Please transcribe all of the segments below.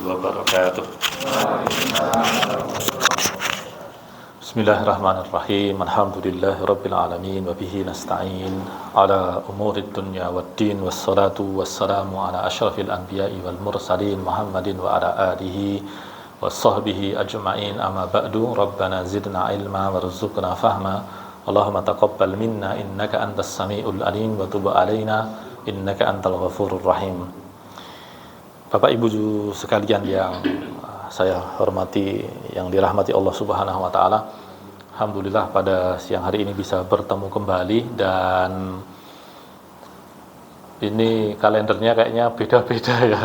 wabarakatuh. Bismillahirrahmanirrahim. Alhamdulillahirabbil alamin wa bihi nasta'in ala umurid dunya waddin wassalatu wassalamu ala asyrafil anbiya'i wal mursalin Muhammadin wa ala alihi washabbihi ajma'in. Amma ba'du. Rabbana zidna ilma warzuqna fahma. Allahumma taqabbal minna innaka antas samiul alim wa tub alaina innaka antal ghafurur rahim. Bapak Ibu sekalian yang saya hormati, yang dirahmati Allah Subhanahu wa taala. Alhamdulillah pada siang hari ini bisa bertemu kembali, dan ini kalendernya kayaknya beda-beda ya.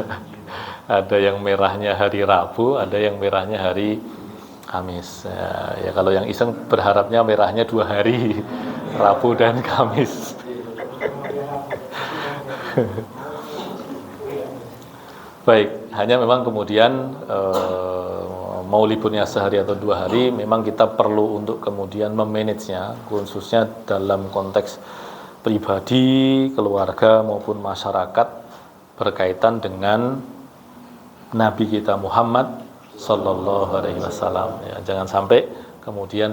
Ada yang merahnya hari Rabu, ada yang merahnya hari Kamis. Ya kalau yang iseng berharapnya merahnya 2 hari, Rabu dan Kamis. Baik, hanya memang kemudian mau liburnya sehari atau 2 hari, memang kita perlu untuk kemudian memanagenya, khususnya dalam konteks pribadi, keluarga maupun masyarakat berkaitan dengan Nabi kita Muhammad Sallallahu Alaihi Wasallam. Ya, jangan sampai kemudian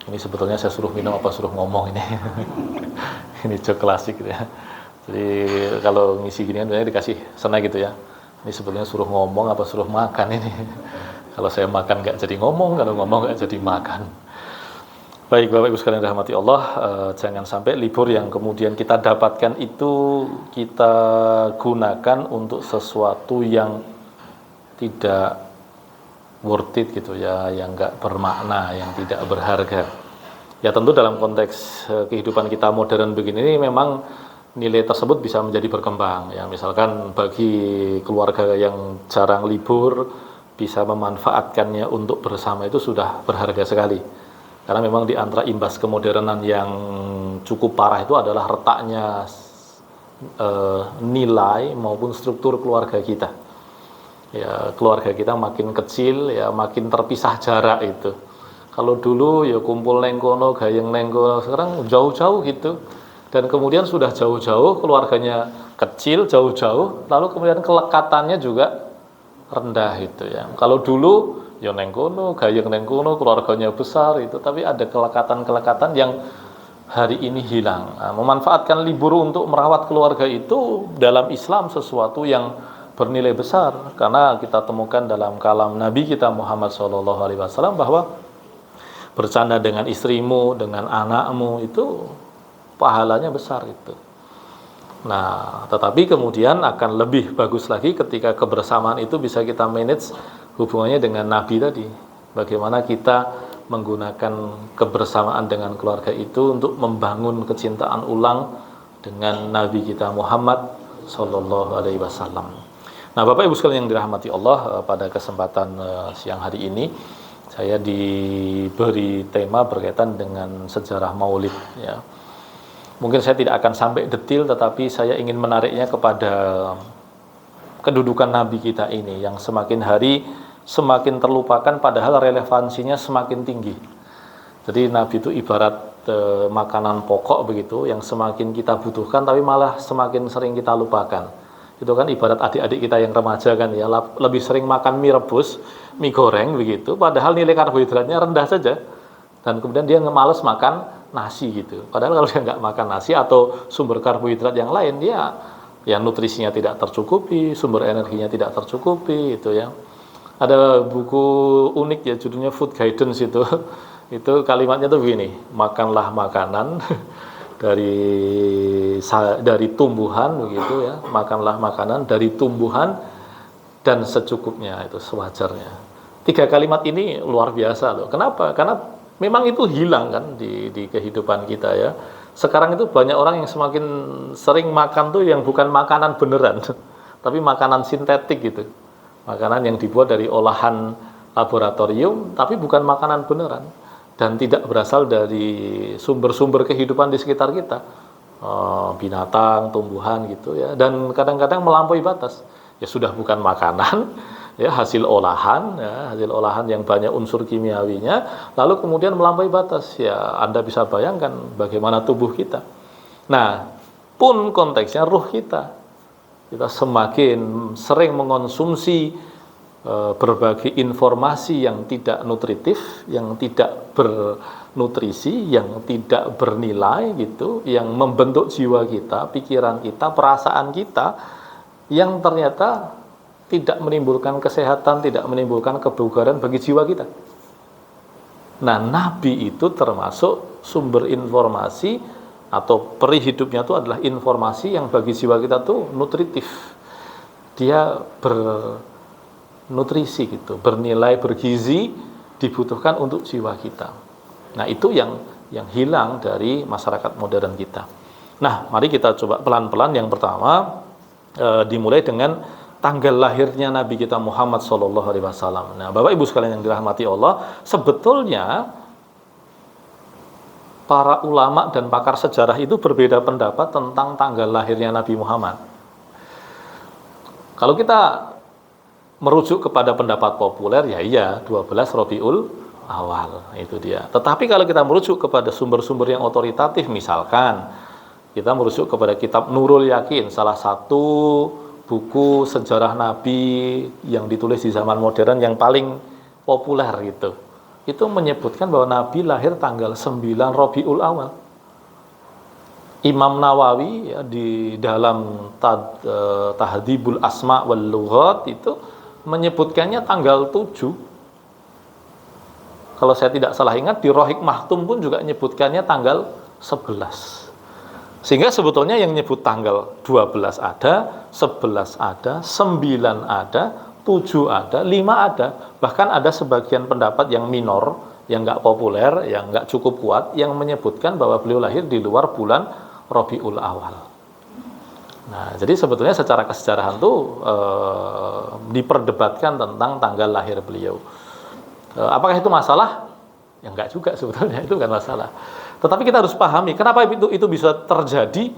ini sebetulnya saya suruh minum apa suruh ngomong ini, ini joke klasik gitu ya. Jadi kalau ngisi gini kan biasanya dikasih senai gitu ya. Ini sebetulnya suruh ngomong apa suruh makan ini. Kalau saya makan nggak jadi ngomong, kalau ngomong nggak jadi makan. Baik Bapak Ibu sekalian rahmati Allah, jangan sampai libur yang kemudian kita dapatkan itu kita gunakan untuk sesuatu yang tidak worth it gitu ya, yang nggak bermakna, yang tidak berharga. Ya tentu dalam konteks kehidupan kita modern begini memang nilai tersebut bisa menjadi berkembang ya, misalkan bagi keluarga yang jarang libur bisa memanfaatkannya untuk bersama itu sudah berharga sekali, karena memang di antara imbas kemodernan yang cukup parah itu adalah retaknya nilai maupun struktur keluarga kita ya. Keluarga kita makin kecil ya, makin terpisah jarak itu. Kalau dulu ya kumpul nengkono, gayeng nengkono, sekarang jauh-jauh gitu. Dan kemudian sudah jauh-jauh, keluarganya kecil, jauh-jauh, lalu kemudian kelekatannya juga rendah itu ya. Kalau dulu ya nengkono, gayeng nengkono, keluarganya besar itu, tapi ada kelekatan-kelekatan yang hari ini hilang. Nah, memanfaatkan libur untuk merawat keluarga itu dalam Islam sesuatu yang bernilai besar, karena kita temukan dalam kalam Nabi kita Muhammad SAW bahwa bercanda dengan istrimu, dengan anakmu itu pahalanya besar itu. Nah, tetapi kemudian akan lebih bagus lagi ketika kebersamaan itu bisa kita manage hubungannya dengan Nabi tadi. Bagaimana kita menggunakan kebersamaan dengan keluarga itu untuk membangun kecintaan ulang dengan Nabi kita Muhammad Sallallahu Alaihi Wasallam. Nah, Bapak Ibu sekalian yang dirahmati Allah, pada kesempatan siang hari ini saya diberi tema berkaitan dengan sejarah Maulid ya. Mungkin saya tidak akan sampai detail, tetapi saya ingin menariknya kepada kedudukan Nabi kita ini yang semakin hari semakin terlupakan, padahal relevansinya semakin tinggi. Jadi Nabi itu ibarat makanan pokok begitu, yang semakin kita butuhkan tapi malah semakin sering kita lupakan. Itu kan ibarat adik-adik kita yang remaja kan ya, lebih sering makan mie rebus, mie goreng begitu, padahal nilai karbohidratnya rendah saja. Dan kemudian dia males makan nasi gitu. Padahal kalau dia nggak makan nasi atau sumber karbohidrat yang lain, dia ya nutrisinya tidak tercukupi, sumber energinya tidak tercukupi itu ya. Ada buku unik ya, judulnya Food Guidance itu. Itu kalimatnya tuh begini, makanlah makanan dari tumbuhan begitu ya. Makanlah makanan dari tumbuhan dan secukupnya, itu sewajarnya. 3 kalimat ini luar biasa loh. Kenapa? Karena memang itu hilang kan di kehidupan kita ya. Sekarang itu banyak orang yang semakin sering makan tuh yang bukan makanan beneran, tapi makanan sintetik gitu. Makanan yang dibuat dari olahan laboratorium, tapi bukan makanan beneran. Dan tidak berasal dari sumber-sumber kehidupan di sekitar kita. Binatang, tumbuhan gitu ya. Dan kadang-kadang melampaui batas. Ya sudah bukan makanan, ya hasil olahan yang banyak unsur kimiawinya, lalu kemudian melampaui batas. Ya Anda bisa bayangkan bagaimana tubuh kita. Nah, pun konteksnya ruh kita. kita semakin sering mengonsumsi berbagai informasi yang tidak nutritif, yang tidak bernutrisi, yang tidak bernilai gitu, yang membentuk jiwa kita, pikiran kita, perasaan kita, yang ternyata tidak menimbulkan kesehatan, tidak menimbulkan kebugaran bagi jiwa kita. Nah, Nabi itu termasuk sumber informasi atau peri hidupnya itu adalah informasi yang bagi jiwa kita tuh nutritif. Dia bernutrisi gitu, bernilai, bergizi, dibutuhkan untuk jiwa kita. Nah, itu yang hilang dari masyarakat modern kita. Nah, mari kita coba pelan-pelan. Yang pertama dimulai dengan tanggal lahirnya Nabi kita Muhammad SAW. Nah, Bapak Ibu sekalian yang dirahmati Allah, sebetulnya para ulama dan pakar sejarah itu berbeda pendapat tentang tanggal lahirnya Nabi Muhammad. Kalau kita merujuk kepada pendapat populer, ya iya 12 Rabiul Awal, itu dia. Tetapi kalau kita merujuk kepada sumber-sumber yang otoritatif, misalkan kita merujuk kepada kitab Nurul Yakin, salah satu buku sejarah Nabi yang ditulis di zaman modern yang paling populer gitu. Itu menyebutkan bahwa Nabi lahir tanggal 9 Rabiul Awal. Imam Nawawi ya, di dalam Tahdhibul Asma wal Lughat itu menyebutkannya tanggal 7. Kalau saya tidak salah ingat, di Rohik Mahtum pun juga menyebutkannya tanggal 11. Sehingga sebetulnya yang nyebut tanggal 12 ada, 11 ada, 9 ada, 7 ada, 5 ada. Bahkan ada sebagian pendapat yang minor, yang nggak populer, yang nggak cukup kuat, yang menyebutkan bahwa beliau lahir di luar bulan Rabiul Awal. Nah, jadi sebetulnya secara kesejarahan itu diperdebatkan tentang tanggal lahir beliau. Apakah itu masalah? Ya enggak juga sebetulnya, itu bukan masalah. Tetapi kita harus pahami kenapa itu bisa terjadi.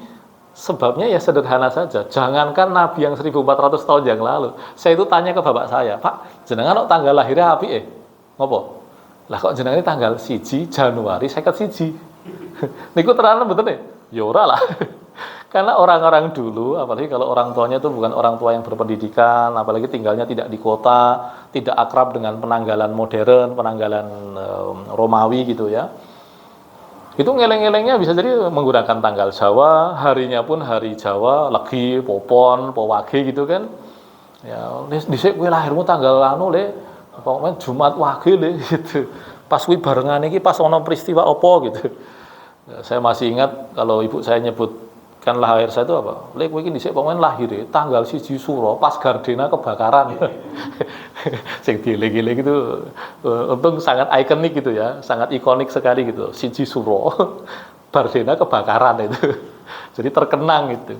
Sebabnya ya sederhana saja. Jangankan Nabi yang 1400 tahun yang lalu. Saya itu tanya ke bapak saya, Pak, jenengan kok tanggal lahirnya apik ngopo? Lah kok jenengan ini tanggal 1 Januari 51. Niku tenanan mboten nih? Ya ora lah. Karena orang-orang dulu, apalagi kalau orang tuanya itu bukan orang tua yang berpendidikan, apalagi tinggalnya tidak di kota, tidak akrab dengan penanggalan modern, penanggalan Romawi gitu ya. Itu ngeleng-ngelengnya bisa jadi menggunakan tanggal Jawa, harinya pun hari Jawa, Legi, Popon, Powage gitu kan. Ya, dhisik kowe lahirmu tanggal anu le, pokoknya Jumat Wage le gitu. Pas kuwi barengan iki pas ana peristiwa apa gitu. Ya, saya masih ingat kalau ibu saya nyebutkan lahir saya itu apa? Le kowe iki dhisik pokoknya lahir tanggal 1 Suro pas Gardena kebakaran. Sing dieling-eling itu untung sangat ikonik gitu ya, sangat ikonik sekali gitu. 1 Suro Gardena kebakaran itu. Jadi terkenang gitu.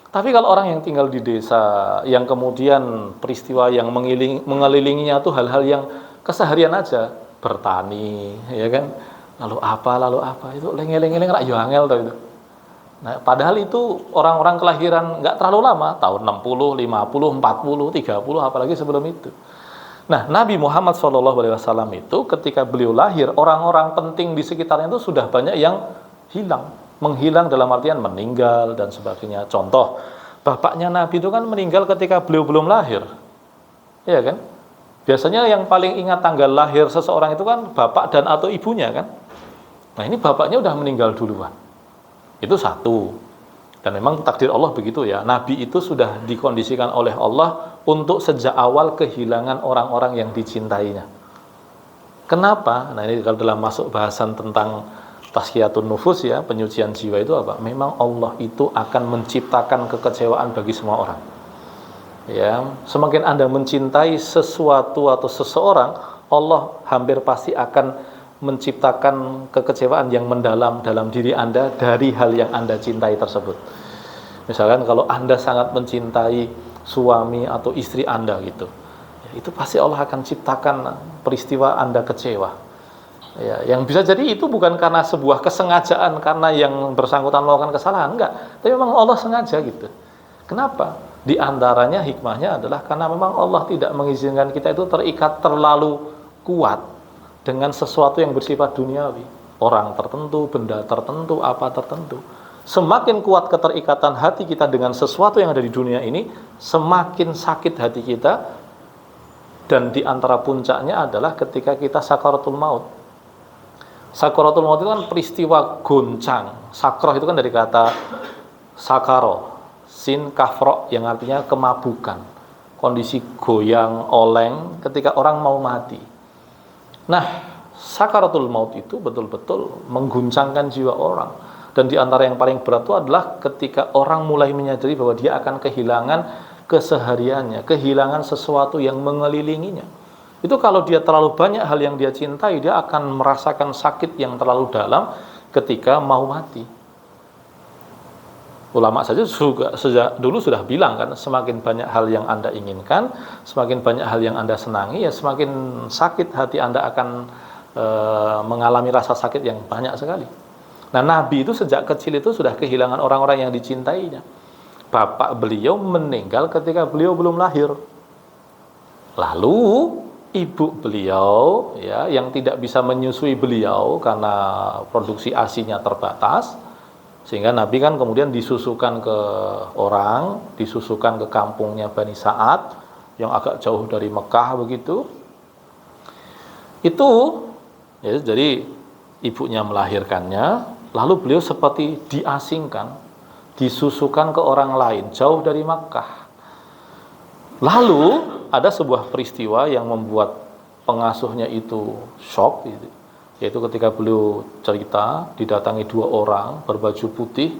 Tapi kalau orang yang tinggal di desa, yang kemudian peristiwa yang mengelilinginya tuh hal-hal yang keseharian aja, bertani, ya kan? Lalu apa, itu lengeleng-lengeleng rak yo angel tuh itu. Nah, padahal itu orang-orang kelahiran nggak terlalu lama, tahun 60, 50, 40, 30, apalagi sebelum itu. Nah, Nabi Muhammad SAW itu ketika beliau lahir, orang-orang penting di sekitarnya itu sudah banyak yang hilang. Menghilang dalam artian meninggal dan sebagainya. Contoh, bapaknya Nabi itu kan meninggal ketika beliau belum lahir. Iya kan? Biasanya yang paling ingat tanggal lahir seseorang itu kan bapak dan atau ibunya kan. Nah, ini bapaknya udah meninggal duluan. Itu satu. Dan memang takdir Allah begitu ya. Nabi itu sudah dikondisikan oleh Allah untuk sejak awal kehilangan orang-orang yang dicintainya. Kenapa? Nah, ini kalau dalam masuk bahasan tentang tazkiyatun nufus ya, penyucian jiwa itu apa? Memang Allah itu akan menciptakan kekecewaan bagi semua orang. Ya, semakin Anda mencintai sesuatu atau seseorang, Allah hampir pasti akan menciptakan kekecewaan yang mendalam dalam diri Anda dari hal yang Anda cintai tersebut. Misalkan kalau Anda sangat mencintai suami atau istri Anda gitu, ya, itu pasti Allah akan ciptakan peristiwa Anda kecewa. Ya, yang bisa jadi itu bukan karena sebuah kesengajaan, karena yang bersangkutan melakukan kesalahan, enggak. Tapi memang Allah sengaja gitu. Kenapa? Di antaranya hikmahnya adalah karena memang Allah tidak mengizinkan kita itu terikat terlalu kuat dengan sesuatu yang bersifat duniawi. Orang tertentu, benda tertentu, apa tertentu. Semakin kuat keterikatan hati kita dengan sesuatu yang ada di dunia ini, semakin sakit hati kita. Dan di antara puncaknya adalah ketika kita sakaratul maut. Sakaratul maut itu kan peristiwa goncang. Sakroh itu kan dari kata sakaro, sin kafro, yang artinya kemabukan. Kondisi goyang, oleng ketika orang mau mati. Nah, sakaratul maut itu betul-betul mengguncangkan jiwa orang. Dan di antara yang paling berat itu adalah ketika orang mulai menyadari bahwa dia akan kehilangan kesehariannya, kehilangan sesuatu yang mengelilinginya. Itu kalau dia terlalu banyak hal yang dia cintai, dia akan merasakan sakit yang terlalu dalam ketika mau mati. Ulama saja sejak dulu sudah bilang kan, semakin banyak hal yang Anda inginkan, semakin banyak hal yang Anda senangi, ya semakin sakit hati Anda akan mengalami rasa sakit yang banyak sekali. Nah, Nabi itu sejak kecil itu sudah kehilangan orang-orang yang dicintainya. Bapak beliau meninggal ketika beliau belum lahir. Lalu ibu beliau ya yang tidak bisa menyusui beliau karena produksi ASI-nya terbatas, sehingga Nabi kan kemudian disusukan ke orang, disusukan ke kampungnya Bani Sa'ad yang agak jauh dari Mekah begitu. Itu ya, jadi ibunya melahirkannya. Lalu beliau seperti diasingkan, disusukan ke orang lain, jauh dari Makkah. Lalu ada sebuah peristiwa yang membuat pengasuhnya itu shock, yaitu ketika beliau cerita, didatangi 2 orang berbaju putih,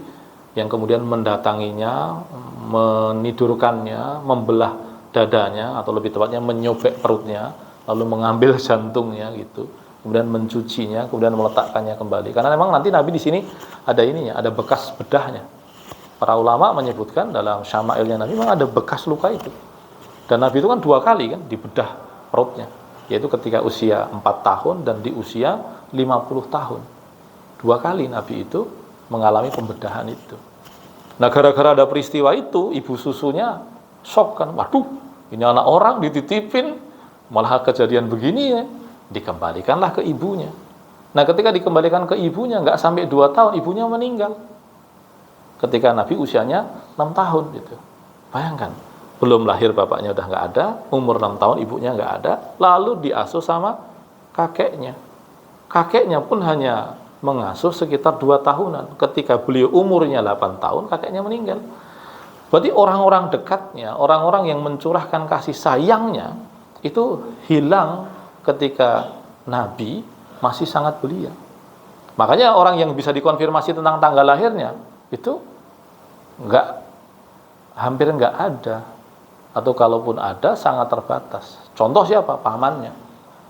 yang kemudian mendatanginya, menidurkannya, membelah dadanya, atau lebih tepatnya menyobek perutnya, lalu mengambil jantungnya gitu. Kemudian mencucinya, kemudian meletakkannya kembali. Karena memang nanti Nabi di sini ada ininya, ada bekas bedahnya. Para ulama menyebutkan dalam syama'ilnya Nabi memang ada bekas luka itu. Dan Nabi itu kan 2 kali kan dibedah perutnya, yaitu ketika usia 4 tahun dan di usia 50 tahun. 2 kali Nabi itu mengalami pembedahan itu. Nah, gara-gara ada peristiwa itu, ibu susunya shock kan. Waduh, ini anak orang dititipin, malah kejadian begini ya. Dikembalikanlah ke ibunya. Nah, ketika dikembalikan ke ibunya, nggak sampai 2 tahun ibunya meninggal. Ketika Nabi usianya 6 tahun gitu. Bayangkan, belum lahir bapaknya udah nggak ada, umur 6 tahun ibunya nggak ada, lalu diasuh sama kakeknya. Kakeknya pun hanya mengasuh sekitar 2 tahunan. Ketika beliau umurnya 8 tahun, kakeknya meninggal. Berarti orang-orang dekatnya, orang-orang yang mencurahkan kasih sayangnya, itu hilang ketika Nabi masih sangat belia. Makanya orang yang bisa dikonfirmasi tentang tanggal lahirnya itu hampir nggak ada, atau kalaupun ada sangat terbatas. Contoh siapa? Pamannya.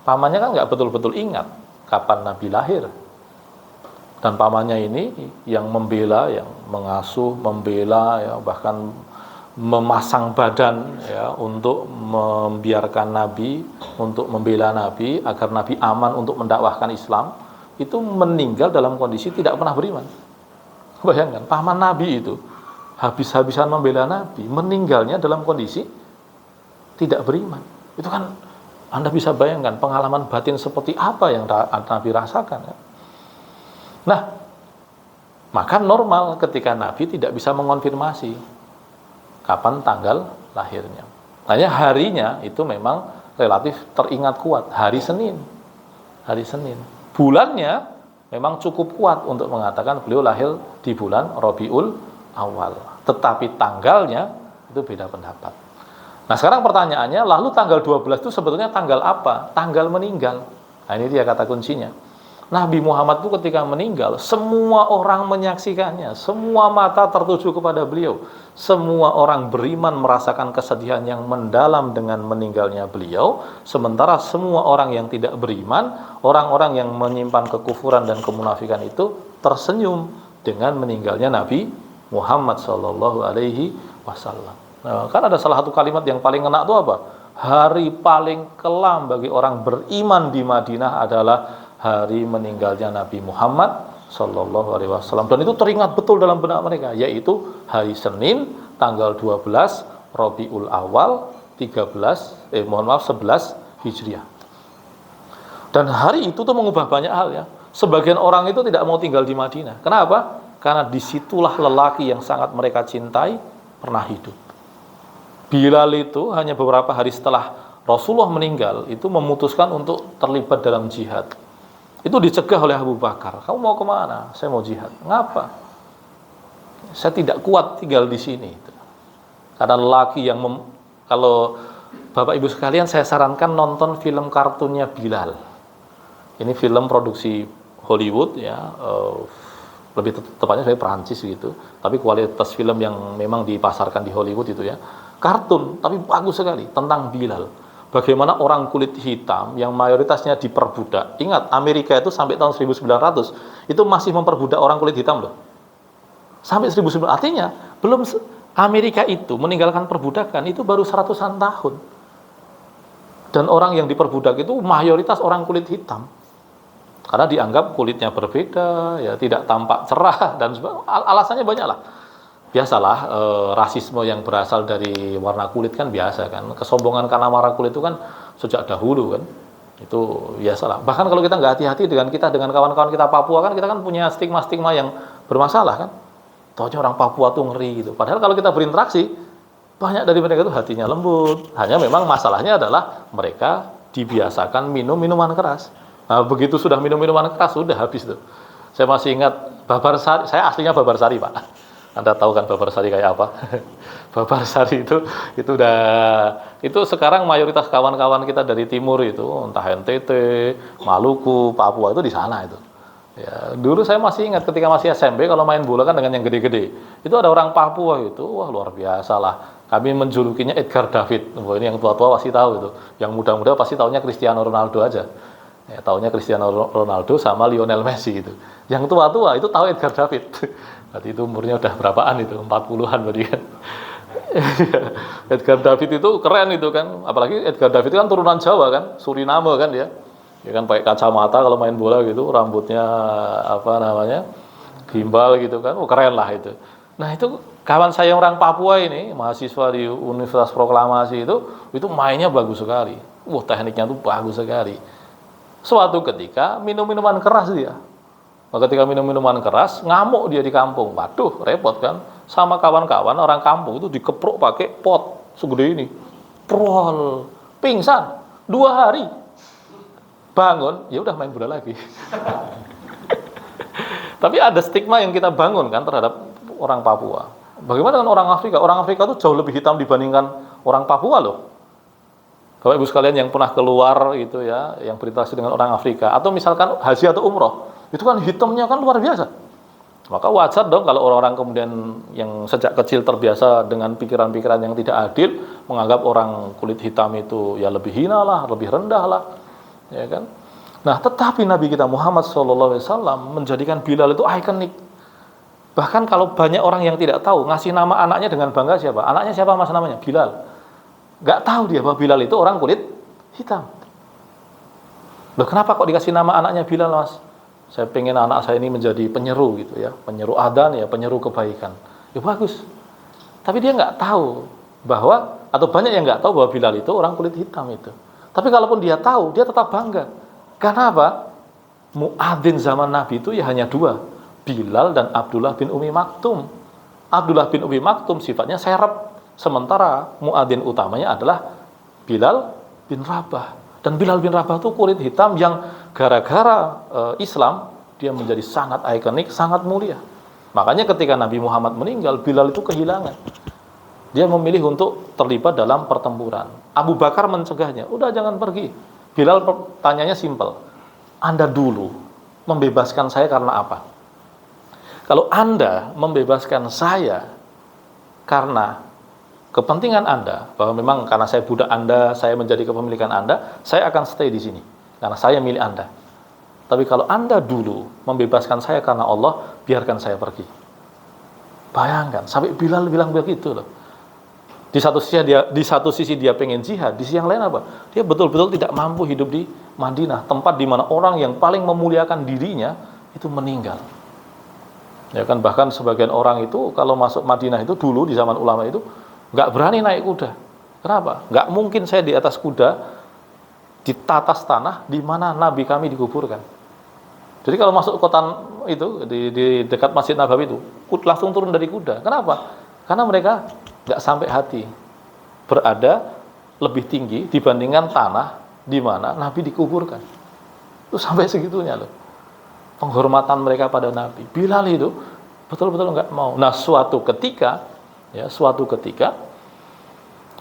Pamannya kan nggak betul-betul ingat kapan Nabi lahir. Dan pamannya ini yang membela, yang mengasuh, membela, ya, bahkan memasang badan ya untuk membiarkan Nabi, untuk membela Nabi agar Nabi aman untuk mendakwahkan Islam, itu meninggal dalam kondisi tidak pernah beriman. Bayangkan, paman Nabi itu habis-habisan membela Nabi, meninggalnya dalam kondisi tidak beriman. Itu kan Anda bisa bayangkan pengalaman batin seperti apa yang Nabi rasakan ya? Nah, maka normal ketika Nabi tidak bisa mengonfirmasi kapan tanggal lahirnya. Hanya harinya itu memang relatif teringat kuat, hari Senin. Hari Senin. Bulannya memang cukup kuat untuk mengatakan beliau lahir di bulan Rabiul Awal. Tetapi tanggalnya itu beda pendapat. Nah, sekarang pertanyaannya, lalu tanggal 12 itu sebetulnya tanggal apa? Tanggal meninggal. Nah, ini dia kata kuncinya. Nabi Muhammad itu ketika meninggal, semua orang menyaksikannya, semua mata tertuju kepada beliau, semua orang beriman merasakan kesedihan yang mendalam dengan meninggalnya beliau, sementara semua orang yang tidak beriman, orang-orang yang menyimpan kekufuran dan kemunafikan itu tersenyum dengan meninggalnya Nabi Muhammad SAW. Nah, kan ada salah satu kalimat yang paling kena itu apa? Hari paling kelam bagi orang beriman di Madinah adalah hari meninggalnya Nabi Muhammad Sallallahu Alaihi Wasallam, dan itu teringat betul dalam benak mereka, yaitu hari Senin tanggal 12 Rabiul Awal 11 Hijriah. Dan hari itu tuh mengubah banyak hal ya. Sebagian orang itu tidak mau tinggal di Madinah. Kenapa? Karena disitulah lelaki yang sangat mereka cintai pernah hidup. Bilal itu hanya beberapa hari setelah Rasulullah meninggal itu memutuskan untuk terlibat dalam jihad. Itu dicegah oleh Abu Bakar. Kamu mau kemana? Saya mau jihad. Ngapa? Saya tidak kuat tinggal di sini. Karena lelaki yang kalau Bapak Ibu sekalian, saya sarankan nonton film kartunnya Bilal. Ini film produksi Hollywood ya, lebih tepatnya saya Perancis gitu. Tapi kualitas film yang memang dipasarkan di Hollywood itu ya, kartun tapi bagus sekali tentang Bilal. Bagaimana orang kulit hitam yang mayoritasnya diperbudak. Ingat, Amerika itu sampai tahun 1900 itu masih memperbudak orang kulit hitam loh. Sampai 1900, artinya belum Amerika itu meninggalkan perbudakan itu baru 100-an tahun. Dan orang yang diperbudak itu mayoritas orang kulit hitam. Karena dianggap kulitnya berbeda, ya tidak tampak cerah dan alasannya banyak lah. Biasalah rasisme yang berasal dari warna kulit kan biasa kan. Kesombongan karena warna kulit itu kan sejak dahulu kan. Itu biasalah. Bahkan kalau kita nggak hati-hati dengan kawan-kawan kita Papua kan, kita kan punya stigma-stigma yang bermasalah kan. Taunya orang Papua tuh ngeri gitu. Padahal kalau kita berinteraksi, banyak dari mereka itu hatinya lembut. Hanya memang masalahnya adalah mereka dibiasakan minum minuman keras. Nah, begitu sudah minum minuman keras, sudah habis tuh. Saya masih ingat Babarsari, saya aslinya Babarsari, Pak. Anda tahu kan Babarsari kayak apa? Babarsari itu sekarang mayoritas kawan-kawan kita dari timur itu, entah NTT, Maluku, Papua itu di sana itu. Ya, dulu saya masih ingat ketika masih SMP kalau main bola kan dengan yang gede-gede. Itu ada orang Papua itu, wah luar biasa lah. Kami menjulukinya Edgar David. Wah, ini yang tua-tua pasti tahu itu. Yang muda-muda pasti taunya Cristiano Ronaldo aja. Ya, taunya Cristiano Ronaldo sama Lionel Messi gitu. Yang tua-tua itu tahu Edgar David. Berarti itu umurnya udah berapaan itu? 40-an berarti kan. Edgar David itu keren itu kan. Apalagi Edgar David kan turunan Jawa kan, Suriname kan dia. Dia kan pakai kacamata kalau main bola gitu, rambutnya gimbal gitu kan. Oh, keren lah itu. Nah, itu kawan saya orang Papua ini, mahasiswa di Universitas Proklamasi itu mainnya bagus sekali. Wah, tekniknya tuh bagus sekali. Suatu ketika minum minuman keras dia. Ketika minum minuman keras, ngamuk dia di kampung. Waduh, repot kan? Sama kawan-kawan orang kampung itu dikepruk pakai pot segede ini. Prol, pingsan 2 hari. Bangun, ya udah main bola lagi. Tapi ada stigma yang kita bangun kan terhadap orang Papua. Bagaimana dengan orang Afrika? Orang Afrika itu jauh lebih hitam dibandingkan orang Papua loh. Bapak Ibu sekalian yang pernah keluar gitu ya, yang berinteraksi dengan orang Afrika, atau misalkan haji atau umroh, itu kan hitamnya kan luar biasa. Maka wajar dong kalau orang-orang kemudian yang sejak kecil terbiasa dengan pikiran-pikiran yang tidak adil, menganggap orang kulit hitam itu ya lebih hina lah, lebih rendah lah, ya kan? Nah, tetapi Nabi kita Muhammad SAW menjadikan Bilal itu ikonik. Bahkan kalau banyak orang yang tidak tahu, ngasih nama anaknya dengan bangga siapa? Anaknya siapa mas namanya? Bilal. Gak tahu dia bahwa Bilal itu orang kulit hitam. Loh, kenapa kok dikasih nama anaknya Bilal mas? Saya pengen anak saya ini menjadi penyeru gitu ya, penyeru adzan ya, penyeru kebaikan. Ya bagus. Tapi dia nggak tahu bahwa, atau banyak yang nggak tahu bahwa Bilal itu orang kulit hitam itu. Tapi kalaupun dia tahu, dia tetap bangga. Karena apa? Muadzin zaman Nabi itu ya hanya 2, Bilal dan Abdullah bin Umi Maktum. Abdullah bin Umi Maktum sifatnya serep, sementara muadzin utamanya adalah Bilal bin Rabah. Dan Bilal bin Rabah itu kulit hitam yang gara-gara Islam dia menjadi sangat ikonik, sangat mulia. Makanya ketika Nabi Muhammad meninggal, Bilal itu kehilangan. Dia memilih untuk terlibat dalam pertempuran. Abu Bakar mencegahnya, udah jangan pergi. Bilal tanyanya simpel, Anda dulu membebaskan saya karena apa? Kalau Anda membebaskan saya karena kepentingan Anda, bahwa memang karena saya budak Anda, saya menjadi kepemilikan Anda, saya akan stay di sini karena saya milik Anda. Tapi kalau Anda dulu membebaskan saya karena Allah, biarkan saya pergi. Bayangkan, sampai Bilal bilang begitu loh. Di satu sisi dia pengen jihad, di sisi yang lain apa? Dia betul-betul tidak mampu hidup di Madinah, tempat di mana orang yang paling memuliakan dirinya itu meninggal. Ya kan, bahkan sebagian orang itu kalau masuk Madinah itu dulu di zaman ulama itu nggak berani naik kuda. Kenapa? Nggak mungkin saya di atas kuda di atas tanah di mana Nabi kami dikuburkan. Jadi kalau masuk kota itu di dekat Masjid Nabawi itu langsung turun dari kuda. Kenapa? Karena mereka nggak sampai hati, berada lebih tinggi dibandingkan tanah di mana Nabi dikuburkan. Itu sampai segitunya loh. Penghormatan mereka pada Nabi. Bilal itu betul-betul nggak mau. Nah, suatu ketika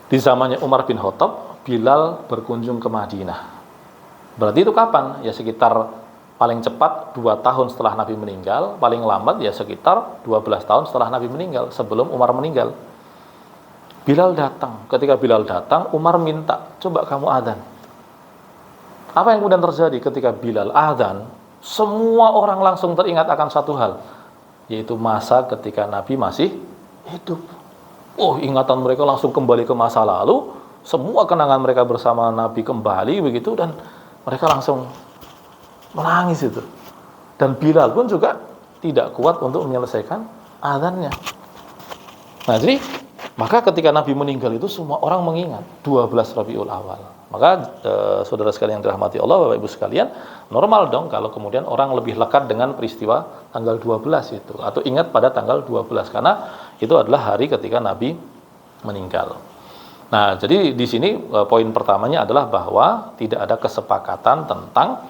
di zamannya Umar bin Khattab, Bilal berkunjung ke Madinah. Berarti itu kapan? Ya sekitar paling cepat 2 tahun setelah Nabi meninggal, paling lambat ya sekitar 12 tahun setelah Nabi meninggal, sebelum Umar meninggal. Bilal datang. Ketika Bilal datang, Umar minta, coba kamu adzan. Apa yang kemudian terjadi ketika Bilal adzan? Semua orang langsung teringat akan satu hal, yaitu masa ketika Nabi masih hidup. Oh, ingatan mereka langsung kembali ke masa lalu, semua kenangan mereka bersama Nabi kembali begitu, dan mereka langsung menangis itu. Dan Bilal pun juga tidak kuat untuk menyelesaikan adzannya. Nah, jadi maka ketika Nabi meninggal itu semua orang mengingat 12 Rabiul Awal. Maka saudara sekalian yang dirahmati Allah, Bapak Ibu sekalian, normal dong kalau kemudian orang lebih lekat dengan peristiwa tanggal 12 itu, atau ingat pada tanggal 12, karena itu adalah hari ketika Nabi meninggal. Nah, jadi di sini poin pertamanya adalah bahwa tidak ada kesepakatan tentang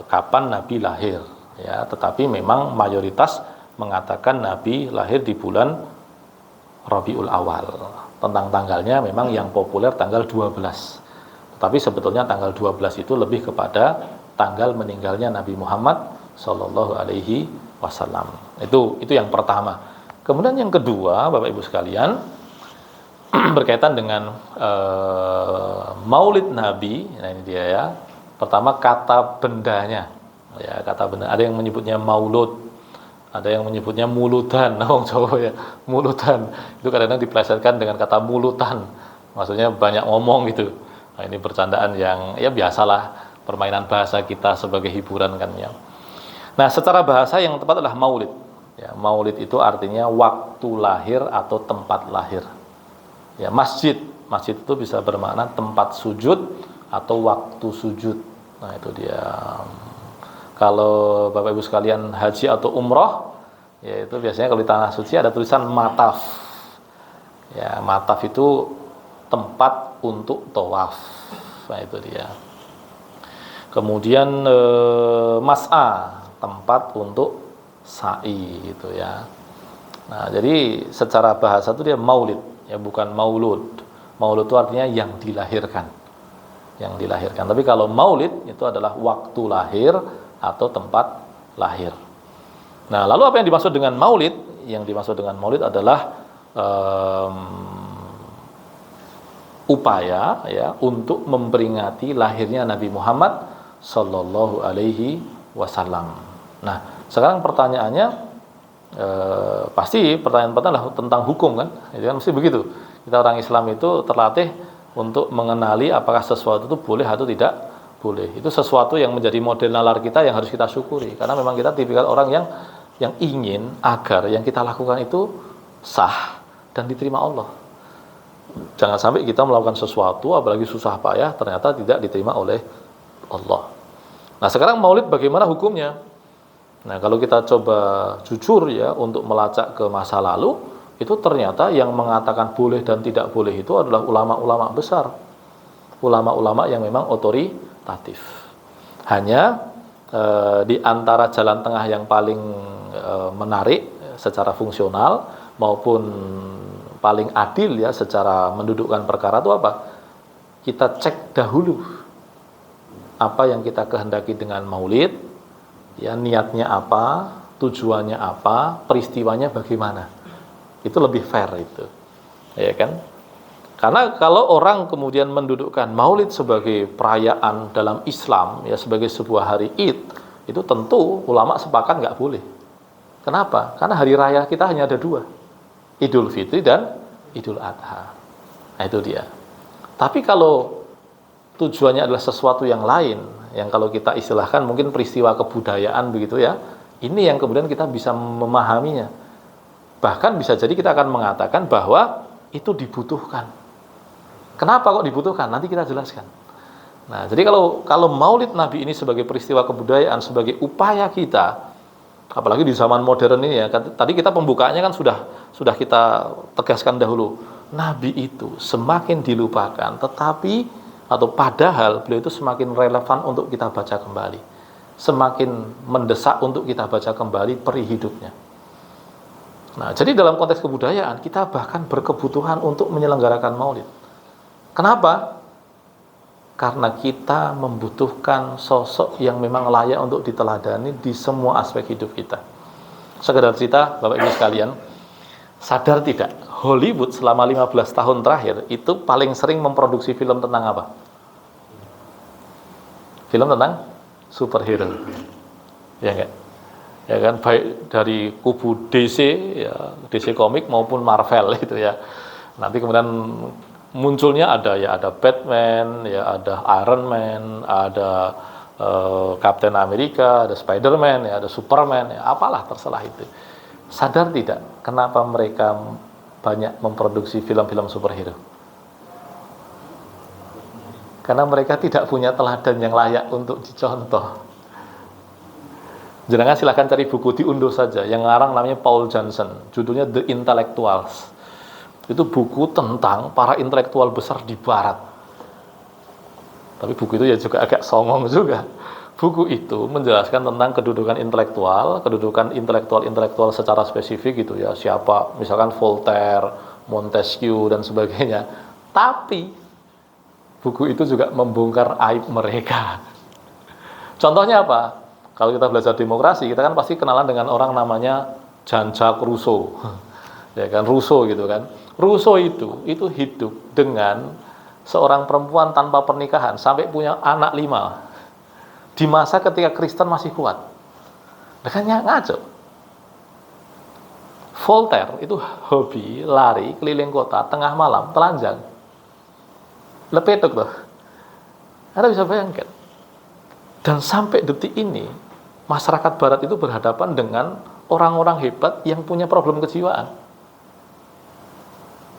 kapan Nabi lahir, ya, tetapi memang mayoritas mengatakan Nabi lahir di bulan Rabiul Awal. Tentang tanggalnya memang yang populer tanggal 12. Tapi sebetulnya tanggal 12 itu lebih kepada tanggal meninggalnya Nabi Muhammad Sallallahu Alaihi Wasallam. Itu yang pertama. Kemudian yang kedua, Bapak Ibu sekalian, berkaitan dengan Maulid Nabi. Nah, ini dia ya. Pertama, kata bendanya. Ya, kata benda. Ada yang menyebutnya maulud, ada yang menyebutnya mulutan. Orang Jawa ya, mulutan. Itu kadang-kadang dipelesetkan dengan kata mulutan. Maksudnya banyak ngomong gitu. Nah, ini bercandaan yang ya biasalah, permainan bahasa kita sebagai hiburan kan ya. Nah, secara bahasa yang tepat adalah maulid. Ya, maulid itu artinya waktu lahir atau tempat lahir. Ya, masjid itu bisa bermakna tempat sujud atau waktu sujud. Nah, itu dia. Kalau Bapak Ibu sekalian haji atau umroh, ya itu biasanya kalau di tanah suci ada tulisan mataf. Ya, mataf itu tempat untuk tawaf. Nah, itu dia. Kemudian mas'a, tempat untuk sa'i gitu ya. Nah, jadi secara bahasa itu dia maulid, ya bukan maulud. Maulud itu artinya yang dilahirkan. Yang dilahirkan. Tapi kalau maulid itu adalah waktu lahir atau tempat lahir. Nah, lalu apa yang dimaksud dengan maulid? Yang dimaksud dengan maulid adalah upaya ya untuk memperingati lahirnya Nabi Muhammad Sallallahu Alaihi Wasallam. Nah, sekarang pertanyaannya pasti pertanyaan pertama adalah tentang hukum kan? Itu kan mesti begitu. Kita orang Islam itu terlatih untuk mengenali apakah sesuatu itu boleh atau tidak boleh. Itu sesuatu yang menjadi model nalar kita yang harus kita syukuri. Karena memang kita tipikal orang yang ingin agar yang kita lakukan itu sah dan diterima Allah. Jangan sampai kita melakukan sesuatu apalagi susah payah ternyata tidak diterima oleh Allah. Nah, sekarang maulid bagaimana hukumnya? Nah, kalau kita coba jujur ya untuk melacak ke masa lalu, itu ternyata yang mengatakan boleh dan tidak boleh itu adalah ulama-ulama besar. Ulama-ulama yang memang otoritatif. Hanya di antara jalan tengah yang paling menarik secara fungsional maupun paling adil ya secara mendudukkan perkara itu apa? Kita cek dahulu apa yang kita kehendaki dengan maulid, ya niatnya apa, tujuannya apa, peristiwanya bagaimana. Itu lebih fair itu. Ya kan? Karena kalau orang kemudian mendudukkan maulid sebagai perayaan dalam Islam ya sebagai sebuah hari Id, itu tentu ulama sepakat nggak boleh. Kenapa? Karena hari raya kita hanya ada 2. Idul Fitri dan Idul Adha. Nah, itu dia. Tapi kalau tujuannya adalah sesuatu yang lain, yang kalau kita istilahkan mungkin peristiwa kebudayaan begitu ya, ini yang kemudian kita bisa memahaminya. Bahkan bisa jadi kita akan mengatakan bahwa itu dibutuhkan. Kenapa kok dibutuhkan? Nanti kita jelaskan. Nah, jadi kalau Maulid Nabi ini sebagai peristiwa kebudayaan, sebagai upaya kita, apalagi di zaman modern ini ya, tadi kita pembukaannya kan sudah kita tegaskan dahulu. Nabi itu semakin dilupakan, tetapi atau padahal beliau itu semakin relevan untuk kita baca kembali, semakin mendesak untuk kita baca kembali peri hidupnya. Nah, jadi dalam konteks kebudayaan kita bahkan berkebutuhan untuk menyelenggarakan Maulid. Kenapa? Karena kita membutuhkan sosok yang memang layak untuk diteladani di semua aspek hidup kita. Sekedar cerita, Bapak Ibu sekalian, sadar tidak, Hollywood selama 15 tahun terakhir itu paling sering memproduksi film tentang apa? Film tentang superhero. Ya enggak? Ya kan, baik dari kubu DC, ya, DC Comics maupun Marvel itu ya. Nanti kemudian munculnya ada Batman, ya ada Iron Man, ada Captain America, ada Spider-Man, ya ada Superman, ya apalah terserah itu. Sadar tidak kenapa mereka banyak memproduksi film-film superhero? Karena mereka tidak punya teladan yang layak untuk dicontoh. Jangan silahkan cari buku, diunduh saja. Yang ngarang namanya Paul Johnson, judulnya The Intellectuals. Itu buku tentang para intelektual besar di barat. Tapi buku itu ya juga agak songong juga. Buku itu menjelaskan tentang kedudukan intelektual secara spesifik gitu ya. Siapa, misalkan Voltaire, Montesquieu dan sebagainya. Tapi buku itu juga membongkar aib mereka. Contohnya apa? Kalau kita belajar demokrasi, kita kan pasti kenalan dengan orang namanya Jean-Jacques Rousseau. Ya kan, Rousseau gitu kan. Rousseau itu hidup dengan seorang perempuan tanpa pernikahan sampai punya anak 5 di masa ketika Kristen masih kuat. Makanya ngaco. Voltaire itu hobi lari keliling kota tengah malam telanjang, lepetuk tuh. Anda bisa bayangkan. Dan sampai detik ini masyarakat Barat itu berhadapan dengan orang-orang hebat yang punya problem kejiwaan.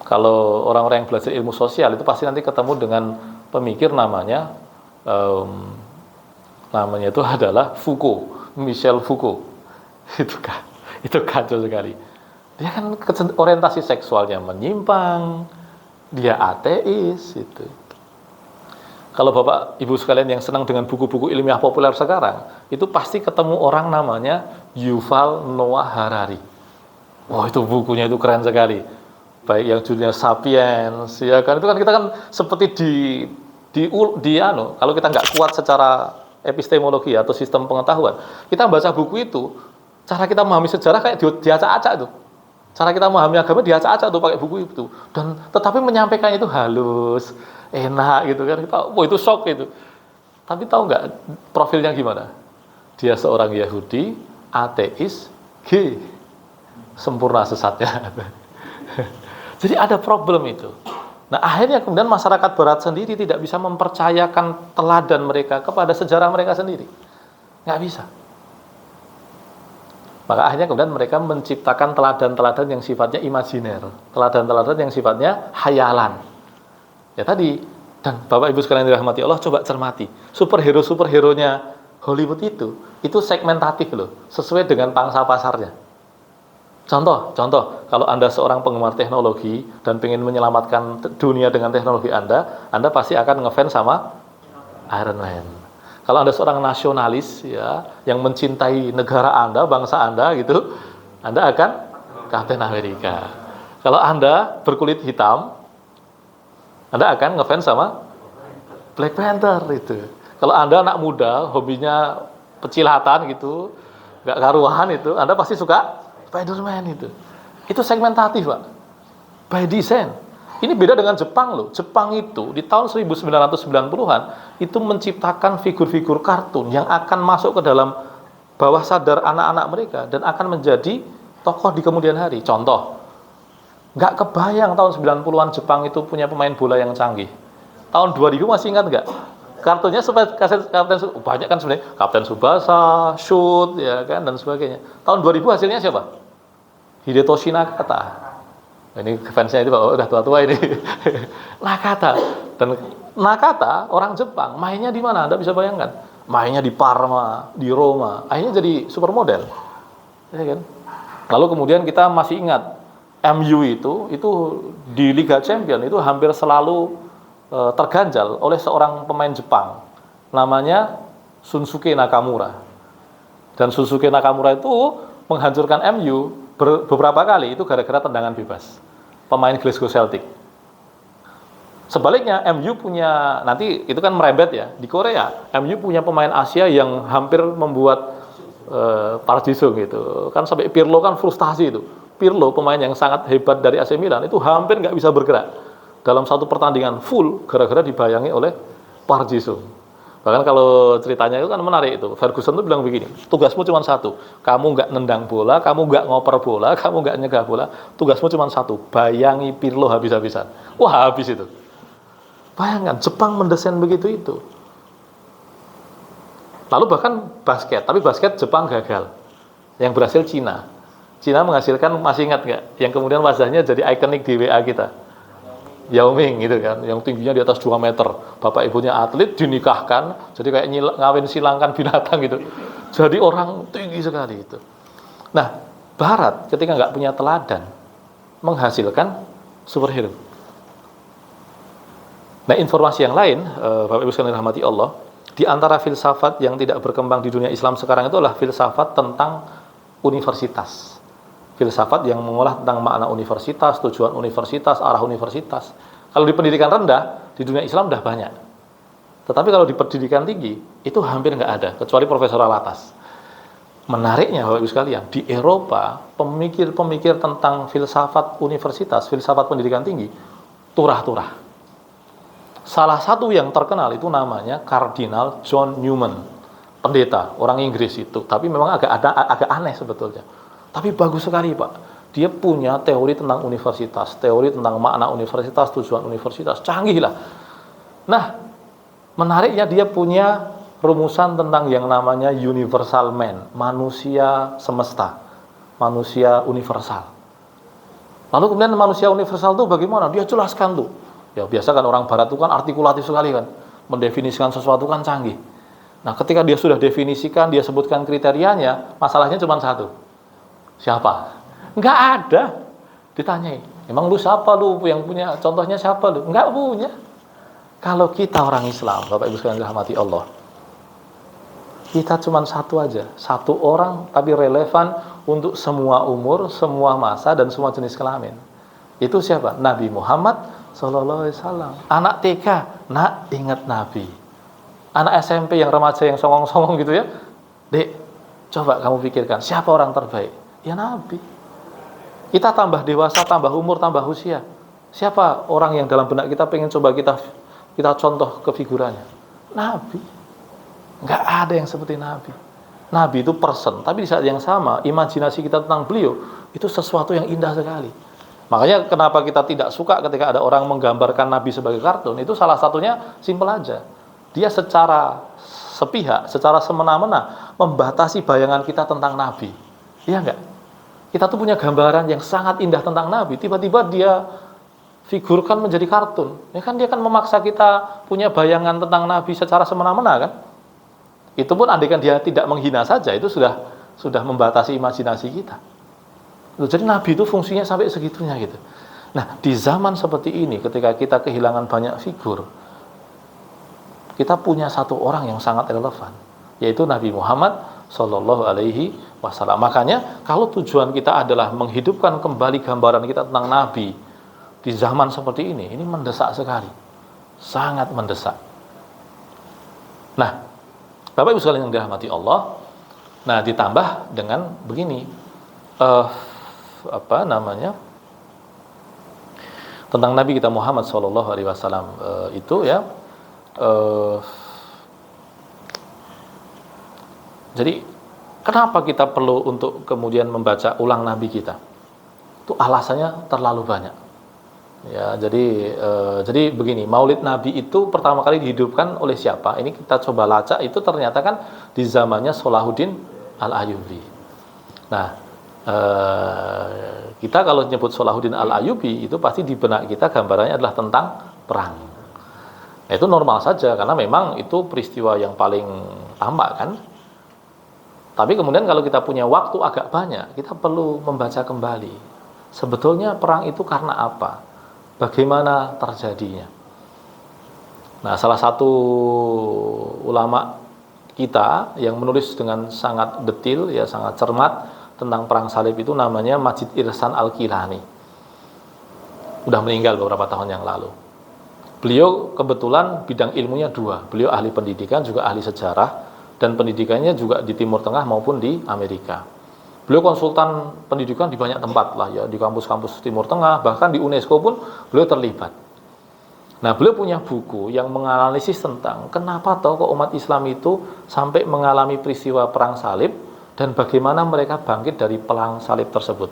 Kalau orang-orang yang belajar ilmu sosial itu pasti nanti ketemu dengan pemikir namanya itu adalah Foucault, Michel Foucault. Itu kacau sekali. Dia kan orientasi seksualnya menyimpang, dia ateis itu. Kalau Bapak Ibu sekalian yang senang dengan buku-buku ilmiah populer sekarang, itu pasti ketemu orang namanya Yuval Noah Harari. Wah, itu bukunya itu keren sekali. Baik yang judulnya Sapiens, ya kan, itu kan kita kan seperti kalau kita nggak kuat secara epistemologi atau sistem pengetahuan, kita baca buku itu, cara kita memahami sejarah kayak diacak-acak itu. Cara kita memahami agama diacak-acak tuh pakai buku itu. Dan tetapi menyampaikannya itu halus, enak gitu kan. Wah, itu shock itu. Tapi tahu nggak profilnya gimana? Dia seorang Yahudi, ateis, gay, sempurna sesatnya. Jadi ada problem itu. Nah, akhirnya kemudian masyarakat Barat sendiri tidak bisa mempercayakan teladan mereka kepada sejarah mereka sendiri. Nggak bisa. Maka akhirnya kemudian mereka menciptakan teladan-teladan yang sifatnya imajiner, teladan-teladan yang sifatnya hayalan. Ya tadi, dan Bapak Ibu sekalian dirahmati Allah, coba cermati. Superhero-superheronya Hollywood itu segmentatif loh, sesuai dengan pangsa pasarnya. Contoh, kalau Anda seorang penggemar teknologi dan ingin menyelamatkan dunia dengan teknologi Anda pasti akan ngefans sama Iron Man. Kalau Anda seorang nasionalis ya, yang mencintai negara Anda, bangsa Anda gitu, Anda akan Captain America. Kalau Anda berkulit hitam, Anda akan ngefans sama Black Panther itu. Kalau Anda anak muda, hobinya pecilatan gitu, gak karuan itu, Anda pasti suka Spider-Man itu. Itu segmentatif, Pak. By design. Ini beda dengan Jepang loh. Jepang itu di tahun 1990-an itu menciptakan figur-figur kartun yang akan masuk ke dalam bawah sadar anak-anak mereka dan akan menjadi tokoh di kemudian hari. Contoh, nggak kebayang tahun 90-an Jepang itu punya pemain bola yang canggih. Tahun 2000 masih ingat nggak? Kartunya banyak kan sebenarnya, Kapten Tsubasa, Shoot, ya kan, dan sebagainya. Tahun 2000 hasilnya siapa? Hidetoshi Nakata. Ini fansnya itu udah tua-tua ini. Nakata. Dan Nakata, orang Jepang, mainnya di mana? Anda bisa bayangkan. Mainnya di Parma, di Roma. Akhirnya jadi supermodel. Ya kan? Lalu kemudian kita masih ingat, MU itu di Liga Champions itu hampir selalu terganjal oleh seorang pemain Jepang. Namanya Shunsuke Nakamura. Dan Shunsuke Nakamura itu menghancurkan MU beberapa kali itu gara-gara tendangan bebas pemain Glasgow Celtic. Sebaliknya MU punya, nanti itu kan merembet ya, di Korea MU punya pemain Asia yang hampir membuat Park Ji-sung gitu kan, sampai Pirlo kan frustasi itu. Pirlo pemain yang sangat hebat dari AC Milan itu hampir nggak bisa bergerak dalam satu pertandingan full gara-gara dibayangi oleh Park Ji-sung. Bahkan kalau ceritanya itu kan menarik itu. Ferguson tuh bilang begini, tugasmu cuma satu, kamu nggak nendang bola, kamu nggak ngoper bola, kamu nggak nyegah bola, tugasmu cuma satu, bayangi Pirlo habis-habisan. Wah, habis itu. Bayangkan, Jepang mendesain begitu itu. Lalu bahkan basket, tapi basket Jepang gagal. Yang berhasil Cina. Cina menghasilkan, masih ingat nggak? Yang kemudian wajahnya jadi ikonik di WA kita. Yao Ming gitu kan, yang tingginya di atas 2 meter, bapak ibunya atlet, dinikahkan, jadi kayak ngawin silangkan binatang gitu, jadi orang tinggi sekali itu. Nah, Barat ketika nggak punya teladan, menghasilkan superhero. Nah, informasi yang lain, Bapak Ibu sekalian rahmati Allah, di antara filsafat yang tidak berkembang di dunia Islam sekarang itu adalah filsafat tentang universitas. Filsafat yang mengolah tentang makna universitas, tujuan universitas, arah universitas. Kalau di pendidikan rendah, di dunia Islam sudah banyak. Tetapi kalau di pendidikan tinggi, itu hampir nggak ada, kecuali Profesor Alatas. Menariknya, Bapak Ibu sekalian, di Eropa, pemikir-pemikir tentang filsafat universitas, filsafat pendidikan tinggi, turah-turah. Salah satu yang terkenal itu namanya Kardinal John Newman, pendeta, orang Inggris itu. Tapi memang agak aneh sebetulnya. Tapi bagus sekali, Pak. Dia punya teori tentang universitas, teori tentang makna universitas, tujuan universitas, canggih lah. Nah, menariknya dia punya rumusan tentang yang namanya universal man, manusia semesta, manusia universal. Lalu kemudian manusia universal itu bagaimana? Dia jelaskan tuh. Ya biasa kan orang Barat itu kan artikulatif sekali kan, mendefinisikan sesuatu kan canggih. Nah, ketika dia sudah definisikan, dia sebutkan kriterianya, masalahnya cuma satu. Siapa? Nggak ada. Ditanyai, emang lu siapa lu yang punya? Contohnya siapa lu? Nggak punya. Kalau kita orang Islam, Bapak Ibu sekalian dirahmati Allah, kita cuma satu aja, satu orang tapi relevan untuk semua umur, semua masa dan semua jenis kelamin. Itu siapa? Nabi Muhammad Sallallahu Alaihi Wasallam. Anak TK, nak ingat Nabi. Anak SMP yang remaja yang songong-songong gitu ya, dek, coba kamu pikirkan siapa orang terbaik? Ya Nabi. Kita tambah dewasa, tambah umur, tambah usia, siapa orang yang dalam benak kita pengen coba kita contoh kefigurannya? Nabi. Nggak ada yang seperti Nabi. Nabi itu person, tapi di saat yang sama imajinasi kita tentang beliau itu sesuatu yang indah sekali. Makanya kenapa kita tidak suka ketika ada orang menggambarkan Nabi sebagai kartun, itu salah satunya simpel aja. Dia secara sepihak, secara semena-mena membatasi bayangan kita tentang Nabi. Iya enggak? Kita tuh punya gambaran yang sangat indah tentang Nabi, tiba-tiba dia figurkan menjadi kartun. Ya kan dia kan memaksa kita punya bayangan tentang Nabi secara semena-mena kan? Itu pun andaikan dia tidak menghina saja, itu sudah membatasi imajinasi kita. Jadi Nabi itu fungsinya sampai segitunya gitu. Nah, di zaman seperti ini ketika kita kehilangan banyak figur, kita punya satu orang yang sangat relevan, yaitu Nabi Muhammad Sallallahu Alaihi Wasallam. Makanya kalau tujuan kita adalah menghidupkan kembali gambaran kita tentang Nabi di zaman seperti ini mendesak sekali, sangat mendesak. Nah, Bapak Ibu sekalian yang dirahmati Allah, nah ditambah dengan begini, tentang Nabi kita Muhammad Sallallahu Alaihi Wasallam itu ya. Jadi kenapa kita perlu untuk kemudian membaca ulang Nabi kita? Itu alasannya terlalu banyak. Ya, jadi begini, Maulid Nabi itu pertama kali dihidupkan oleh siapa? Ini kita coba lacak, itu ternyata kan di zamannya Salahuddin Al-Ayyubi. Nah, kita kalau nyebut Salahuddin Al-Ayyubi itu pasti di benak kita gambarannya adalah tentang perang. Nah, itu normal saja karena memang itu peristiwa yang paling tampak kan. Tapi kemudian kalau kita punya waktu agak banyak, kita perlu membaca kembali. Sebetulnya perang itu karena apa? Bagaimana terjadinya? Nah, salah satu ulama kita yang menulis dengan sangat detil, ya sangat cermat tentang perang salib itu namanya Majid Irsan Al-Kilani. Udah meninggal beberapa tahun yang lalu. Beliau kebetulan bidang ilmunya dua. Beliau ahli pendidikan, juga ahli sejarah, dan pendidikannya juga di Timur Tengah maupun di Amerika. Beliau konsultan pendidikan di banyak tempat lah ya, di kampus-kampus Timur Tengah, bahkan di UNESCO pun beliau terlibat. Nah, beliau punya buku yang menganalisis tentang kenapa kok umat Islam itu sampai mengalami peristiwa perang salib dan bagaimana mereka bangkit dari perang salib tersebut.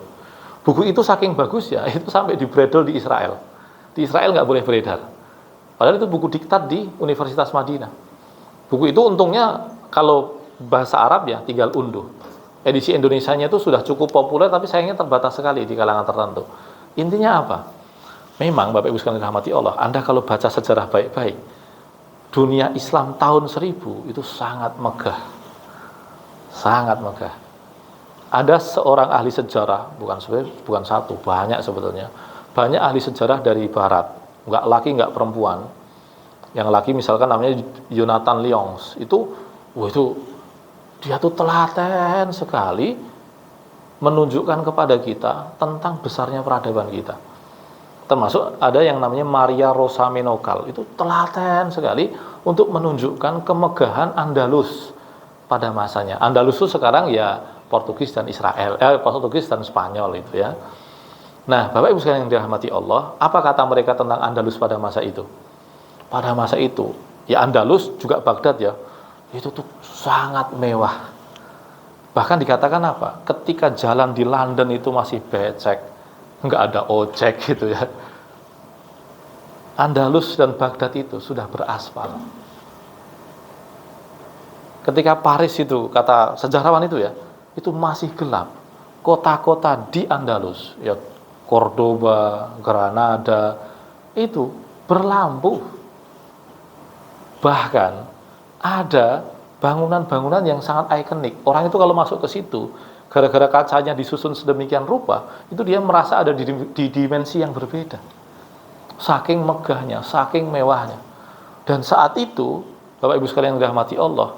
Buku itu saking bagus ya, itu sampai dibredel di Israel. Di Israel nggak boleh beredar. Padahal itu buku diktat di Universitas Madinah. Buku itu untungnya kalau bahasa Arab ya tinggal unduh. Edisi Indonesianya itu sudah cukup populer, tapi sayangnya terbatas sekali di kalangan tertentu. Intinya apa? Memang Bapak Ibu sekalian dirahmati Allah, Anda kalau baca sejarah baik-baik, dunia Islam tahun 1000 itu sangat megah. Sangat megah. Ada seorang ahli sejarah, bukan satu, banyak sebetulnya. Banyak ahli sejarah dari barat. Nggak laki nggak perempuan. Yang laki misalkan namanya Jonathan Lyons, itu dia tuh telaten sekali menunjukkan kepada kita tentang besarnya peradaban kita. Termasuk ada yang namanya Maria Rosa Menokal, itu telaten sekali untuk menunjukkan kemegahan Andalus pada masanya. Andalus itu sekarang ya Portugis dan Portugis dan Spanyol itu ya. Nah, Bapak Ibu sekalian yang dirahmati Allah, apa kata mereka tentang Andalus pada masa itu? Pada masa itu, ya Andalus juga Baghdad ya, itu tuh sangat mewah. Bahkan dikatakan apa? Ketika jalan di London itu masih becek, nggak ada ojek gitu ya. Andalus dan Baghdad itu sudah beraspal. Ketika Paris itu, kata sejarawan itu ya, itu masih gelap. Kota-kota di Andalus, ya Cordoba, Granada, itu berlampu. Bahkan ada bangunan-bangunan yang sangat ikonik. Orang itu kalau masuk ke situ, gara-gara kacanya disusun sedemikian rupa, itu dia merasa ada di dimensi yang berbeda. Saking megahnya, saking mewahnya. Dan saat itu, Bapak Ibu sekalian yang dirahmati Allah,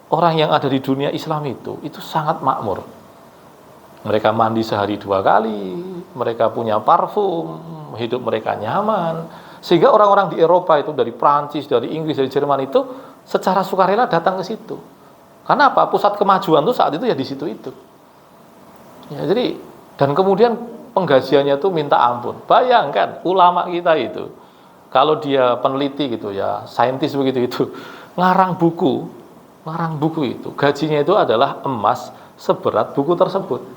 orang yang ada di dunia Islam itu sangat makmur. Mereka mandi sehari 2 kali, mereka punya parfum, hidup mereka nyaman. Sehingga orang-orang di Eropa itu, dari Prancis, dari Inggris, dari Jerman itu secara sukarela datang ke situ. Karena apa? Pusat kemajuan itu saat itu ya di situ itu. Ya, jadi dan kemudian penggajiannya itu minta ampun. Bayangkan ulama kita itu, kalau dia peneliti gitu ya, saintis begitu itu, ngarang buku itu, gajinya itu adalah emas seberat buku tersebut.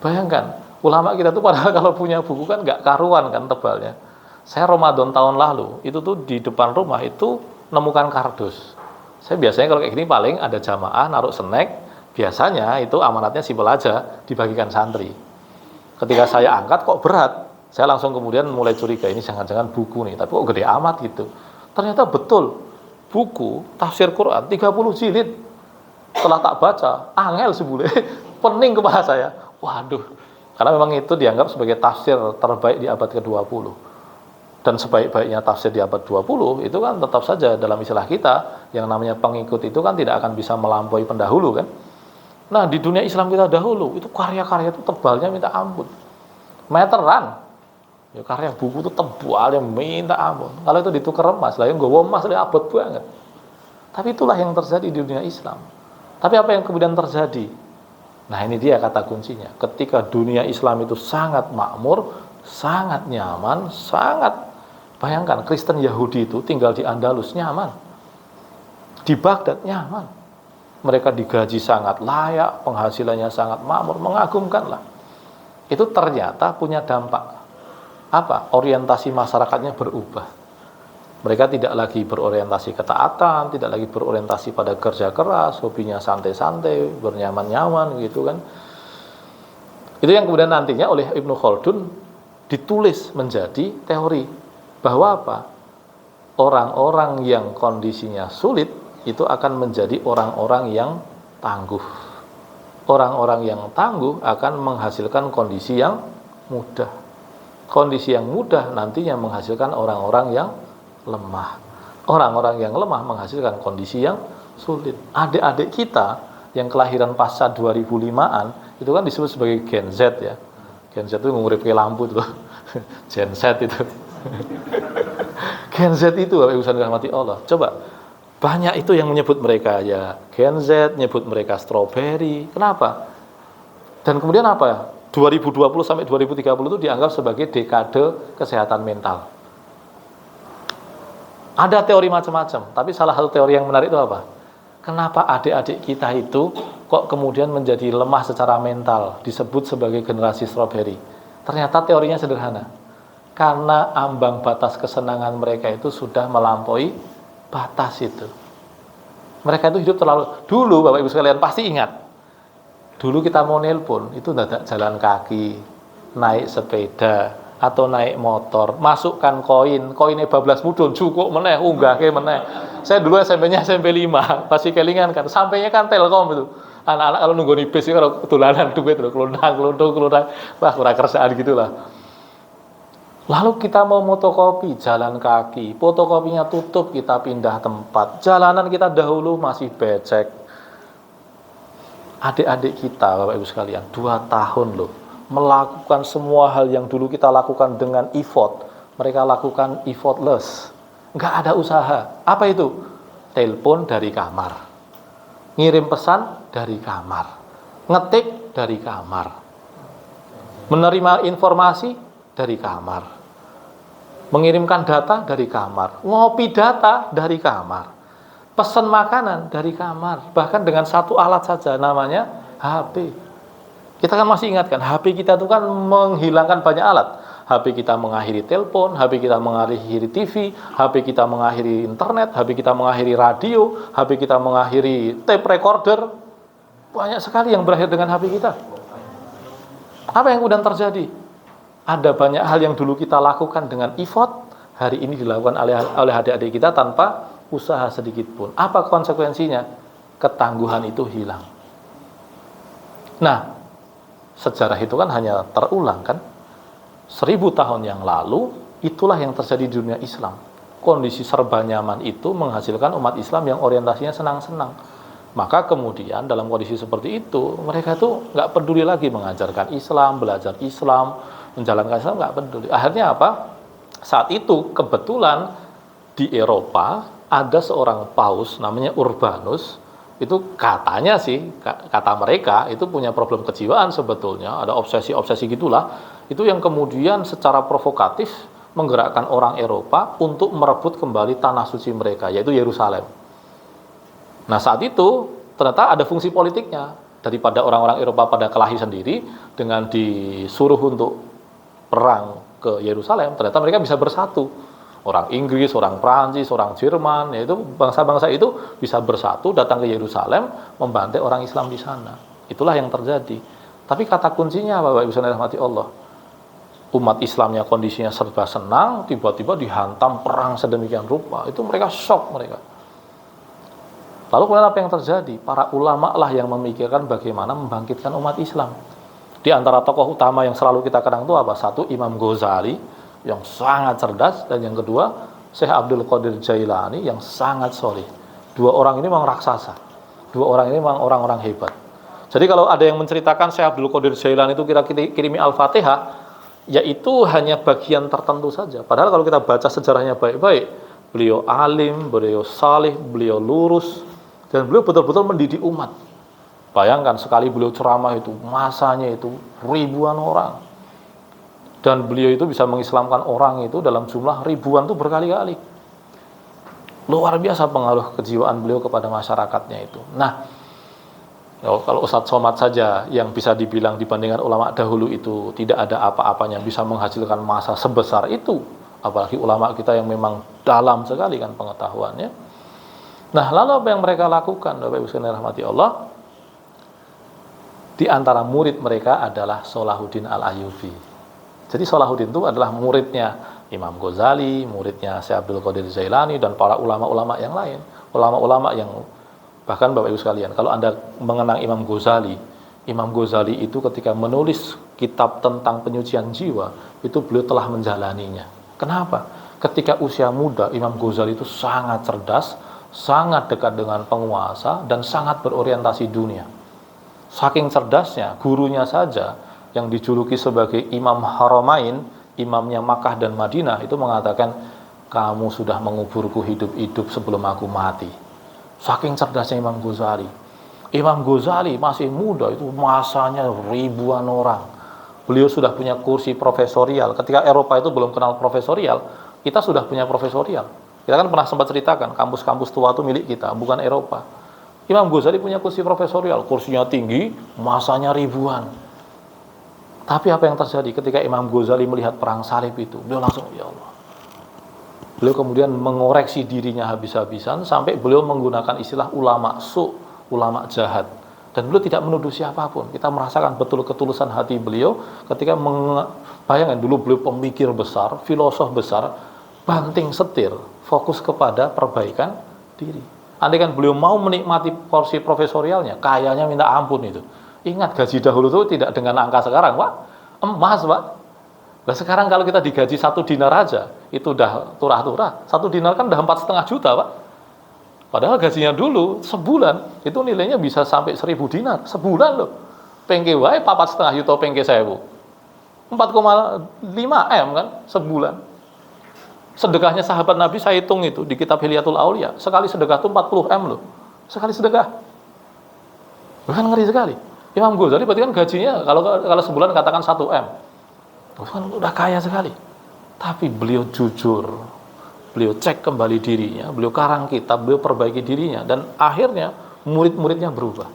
Bayangkan, ulama kita tuh padahal kalau punya buku kan nggak karuan kan tebalnya. Saya Ramadan tahun lalu, itu tuh di depan rumah itu nemukan kardus. Saya biasanya kalau kayak gini paling ada jamaah, naruh snack, biasanya itu amanatnya simpel aja, dibagikan santri. Ketika saya angkat kok berat, saya langsung kemudian mulai curiga, ini jangan-jangan buku nih, tapi kok gede amat gitu. Ternyata betul, buku tafsir Quran 30 jilid. Setelah tak baca, angel sebule, pening kepala saya. Waduh, karena memang itu dianggap sebagai tafsir terbaik di abad ke-20. Dan sebaik-baiknya tafsir di abad 20 itu kan tetap saja dalam istilah kita yang namanya pengikut itu kan tidak akan bisa melampaui pendahulu kan. Nah, di dunia Islam kita dahulu itu karya-karya itu tebalnya minta ampun. Meteran. Ya karya buku itu tebalnya minta ampun. Kalau itu ditukar emas, lah yang nggawa emas lah abot banget. Tapi itulah yang terjadi di dunia Islam. Tapi apa yang kemudian terjadi? Nah, ini dia kata kuncinya. Ketika dunia Islam itu sangat makmur, sangat nyaman, sangat. Bayangkan, Kristen Yahudi itu tinggal di Andalus nyaman, di Baghdad nyaman, mereka digaji sangat layak, penghasilannya sangat makmur, mengagumkan lah. Itu ternyata punya dampak apa? Orientasi masyarakatnya berubah. Mereka tidak lagi berorientasi ketaatan, tidak lagi berorientasi pada kerja keras, hobinya santai-santai, bernyaman-nyaman gitu kan. Itu yang kemudian nantinya oleh Ibnu Khaldun ditulis menjadi teori bahwa apa? orang-orang yang kondisinya sulit itu akan menjadi orang-orang yang tangguh. Orang-orang yang tangguh akan menghasilkan kondisi yang mudah. Kondisi yang mudah nantinya menghasilkan orang-orang yang lemah. Orang-orang yang lemah menghasilkan kondisi yang sulit. Adik-adik kita yang kelahiran pasca 2005-an itu kan disebut sebagai Gen Z ya. Gen Z itu ngurip ke lampu tuh. Gen Z itu. Gen Z itu Bapak Ibu sekalian dirahmati Allah. Coba banyak itu yang menyebut mereka ya Gen Z, nyebut mereka strawberry. Kenapa? Dan kemudian apa? 2020 sampai 2030 itu dianggap sebagai dekade kesehatan mental. Ada teori macam-macam, tapi salah satu teori yang menarik itu apa? Kenapa adik-adik kita itu kok kemudian menjadi lemah secara mental, disebut sebagai generasi strawberry? Ternyata teorinya sederhana. Karena ambang batas kesenangan mereka itu sudah melampaui batas itu. Mereka itu hidup terlalu dulu, Bapak Ibu sekalian pasti ingat. Dulu kita mau nelpon itu dadak jalan kaki, naik sepeda atau naik motor, masukkan koinnya bablas mudun, cukup meneh, unggah ke meneh. Saya dulu SMP-nya SMP 5, pasti kelingan kan, sampainya kan Telkom itu. Anak-anak kalau nunggu di bis itu kalau tulanan duit itu, kelundang, wah kurang kerjaan gitulah. Lalu kita mau fotokopi, jalan kaki, fotokopinya tutup, kita pindah tempat. Jalanan kita dahulu masih becek. Adik-adik kita, Bapak Ibu sekalian, 2 tahun loh, melakukan semua hal yang dulu kita lakukan dengan effort. Mereka lakukan effortless. Nggak ada usaha. Apa itu? Telepon dari kamar. Ngirim pesan dari kamar. Ngetik dari kamar. Menerima informasi dari kamar. Mengirimkan data dari kamar. Ngopi data dari kamar. Pesan makanan dari kamar. Bahkan dengan satu alat saja namanya HP. Kita kan masih ingat kan, HP kita itu kan menghilangkan banyak alat. HP kita mengakhiri telepon, HP kita mengakhiri TV, HP kita mengakhiri internet, HP kita mengakhiri radio, HP kita mengakhiri tape recorder. Banyak sekali yang berakhir dengan HP kita. Apa yang kemudian terjadi? Ada banyak hal yang dulu kita lakukan dengan effort, hari ini dilakukan oleh adik-adik kita tanpa usaha sedikit pun. Apa konsekuensinya? Ketangguhan itu hilang. Nah, sejarah itu kan hanya terulang kan. 1000 tahun yang lalu, itulah yang terjadi di dunia Islam. Kondisi serba nyaman itu menghasilkan umat Islam yang orientasinya senang-senang. Maka kemudian dalam kondisi seperti itu, mereka tuh nggak peduli lagi mengajarkan Islam, belajar Islam, menjalankan Islam, nggak peduli. Akhirnya apa? Saat itu kebetulan di Eropa ada seorang paus namanya Urbanus. Itu katanya sih, kata mereka itu punya problem kejiwaan sebetulnya, ada obsesi-obsesi gitulah. Itu yang kemudian secara provokatif menggerakkan orang Eropa untuk merebut kembali tanah suci mereka, yaitu Yerusalem. Nah saat itu ternyata ada fungsi politiknya. Daripada orang-orang Eropa pada kelahi sendiri dengan disuruh untuk perang ke Yerusalem, ternyata mereka bisa bersatu. Orang Inggris, orang Prancis, orang Jerman, yaitu bangsa-bangsa itu bisa bersatu datang ke Yerusalem membantai orang Islam di sana. Itulah yang terjadi. Tapi kata kuncinya Bapak Ibu sekalian dirahmati Allah, umat Islamnya kondisinya serba senang, tiba-tiba dihantam perang sedemikian rupa. Itu mereka shock mereka. Lalu kemudian apa yang terjadi? Para ulama lah yang memikirkan bagaimana membangkitkan umat Islam. Di antara tokoh utama yang selalu kita kenang itu apa? Satu, Imam Ghazali yang sangat cerdas, dan yang kedua Syekh Abdul Qadir Jailani yang sangat soleh. Dua orang ini memang raksasa. Dua orang ini memang orang-orang hebat. Jadi kalau ada yang menceritakan Syekh Abdul Qadir Jailani itu kira-kira kirimi Al-Fatihah, yaitu hanya bagian tertentu saja. Padahal kalau kita baca sejarahnya baik-baik, beliau alim, beliau saleh, beliau lurus, dan beliau betul-betul mendidik umat. Bayangkan sekali beliau ceramah itu, masanya itu ribuan orang. Dan beliau itu bisa mengislamkan orang itu dalam jumlah ribuan itu berkali-kali. Luar biasa pengaruh kejiwaan beliau kepada masyarakatnya itu. Nah, kalau Ustadz Somad saja yang bisa dibilang dibandingkan ulama dahulu itu tidak ada apa-apanya bisa menghasilkan massa sebesar itu. Apalagi ulama kita yang memang dalam sekali kan pengetahuannya. Nah, lalu apa yang mereka lakukan? Bapak Ibu sekalian rahmati Allah. Di antara murid mereka adalah Salahuddin Al-Ayyubi. Jadi Salahuddin itu adalah muridnya Imam Ghazali, muridnya Syekh Abdul Qadir Jailani, dan para ulama-ulama yang lain. Ulama-ulama yang bahkan Bapak Ibu sekalian, kalau Anda mengenang Imam Ghazali itu ketika menulis kitab tentang penyucian jiwa, itu beliau telah menjalaninya. Kenapa? Ketika usia muda, Imam Ghazali itu sangat cerdas, sangat dekat dengan penguasa, dan sangat berorientasi dunia. Saking cerdasnya, gurunya saja yang dijuluki sebagai Imam Haramain, imamnya Makkah dan Madinah, itu mengatakan, kamu sudah menguburku hidup-hidup sebelum aku mati. Saking cerdasnya Imam Ghazali. Imam Ghazali masih muda, itu masanya ribuan orang. Beliau sudah punya kursi profesorial. Ketika Eropa itu belum kenal profesorial, kita sudah punya profesorial. Kita kan pernah sempat ceritakan, kampus-kampus tua itu milik kita, bukan Eropa. Imam Ghazali punya kursi profesorial, kursinya tinggi, masanya ribuan. Tapi apa yang terjadi ketika Imam Ghazali melihat perang salib itu? Beliau langsung, ya Allah. Beliau kemudian mengoreksi dirinya habis-habisan, sampai beliau menggunakan istilah ulama ulama jahat. Dan beliau tidak menuduh siapapun. Kita merasakan betul ketulusan hati beliau ketika bayangkan dulu beliau pemikir besar, filosof besar, banting setir, fokus kepada perbaikan diri. Andai kan beliau mau menikmati porsi profesorialnya, kayanya minta ampun itu. Ingat, gaji dahulu itu tidak dengan angka sekarang, Pak. Emas, Pak. Nah sekarang kalau kita digaji 1 dinar aja, itu udah turah-turah. 1 dinar kan udah 4,5 juta, Pak. Padahal gajinya dulu sebulan itu nilainya bisa sampai 1.000 dinar sebulan loh. Pengke wae 4,5 juta pengke 1.000. 4,5 M kan sebulan. Sedekahnya sahabat Nabi saya hitung itu di kitab Hilyatul Aulia, sekali sedekah itu 40 M loh. Sekali sedekah. Bukan ngeri sekali. Imam Ghazali berarti kan gajinya kalau sebulan katakan 1 M. Kan udah kaya sekali. Tapi beliau jujur. Beliau cek kembali dirinya, beliau karang kitab, beliau perbaiki dirinya, dan akhirnya murid-muridnya berubah.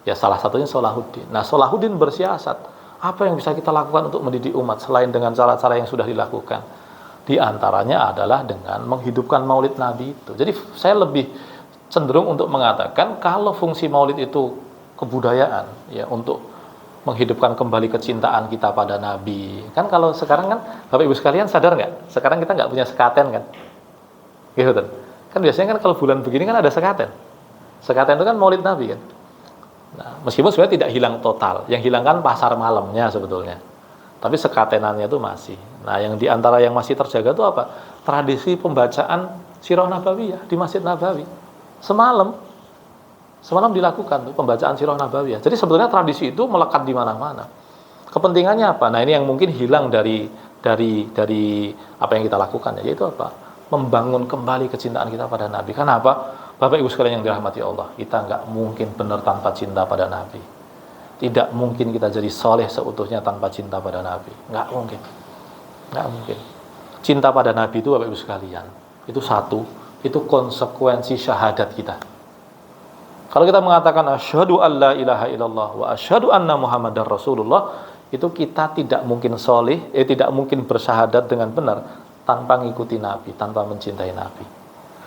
Ya salah satunya Salahuddin. Nah Salahuddin bersiasat, apa yang bisa kita lakukan untuk mendidik umat selain dengan cara-cara yang sudah dilakukan? Di antaranya adalah dengan menghidupkan maulid Nabi itu. Jadi saya lebih cenderung untuk mengatakan kalau fungsi maulid itu kebudayaan, ya untuk menghidupkan kembali kecintaan kita pada Nabi. Kan kalau sekarang kan Bapak Ibu sekalian sadar nggak? Sekarang kita nggak punya sekaten kan? Gitu kan biasanya kan kalau bulan begini kan ada sekaten. Sekaten itu kan maulid Nabi kan. Nah, meskipun sebenarnya tidak hilang total, yang hilang kan pasar malamnya sebetulnya. Tapi sekatenannya itu masih. Nah, yang diantara yang masih terjaga itu apa? Tradisi pembacaan Sirah Nabawiyah di Masjid Nabawi. Semalam dilakukan tuh pembacaan Sirah Nabawiyah. Jadi sebetulnya tradisi itu melekat di mana-mana. Kepentingannya apa? Nah, ini yang mungkin hilang dari apa yang kita lakukan, yaitu apa? Membangun kembali kecintaan kita pada Nabi. Kenapa? Bapak Ibu sekalian yang dirahmati Allah, kita nggak mungkin benar tanpa cinta pada Nabi. Tidak mungkin kita jadi soleh seutuhnya tanpa cinta pada Nabi. Nggak mungkin. Cinta pada Nabi itu Bapak Ibu sekalian, itu itu konsekuensi syahadat kita. Kalau kita mengatakan asyhadu alla ilaha illallah wa asyhadu anna muhammadar rasulullah, itu kita tidak mungkin soleh, tidak mungkin bersyahadat dengan benar tanpa mengikuti Nabi, tanpa mencintai Nabi.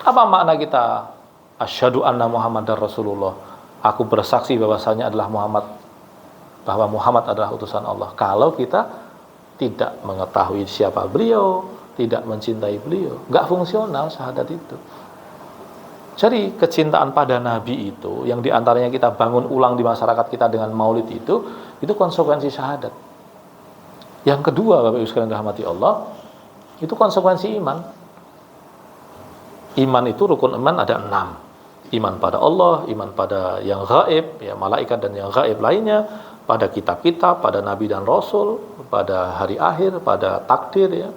Apa makna kita asyhadu anna muhammadar rasulullah? Aku bersaksi bahwasanya bahwa Muhammad adalah utusan Allah. Kalau kita tidak mengetahui siapa beliau, tidak mencintai beliau, nggak fungsional syahadat itu. Jadi kecintaan pada Nabi itu, yang diantaranya kita bangun ulang di masyarakat kita dengan maulid itu konsekuensi syahadat. Yang kedua, Bapak Ibu sekalian rahmati Allah, itu konsekuensi iman. Iman itu rukun iman ada 6. Iman pada Allah, iman pada yang gaib, ya malaikat dan yang gaib lainnya, pada kitab-kitab, pada nabi dan rasul, pada hari akhir, pada takdir ya.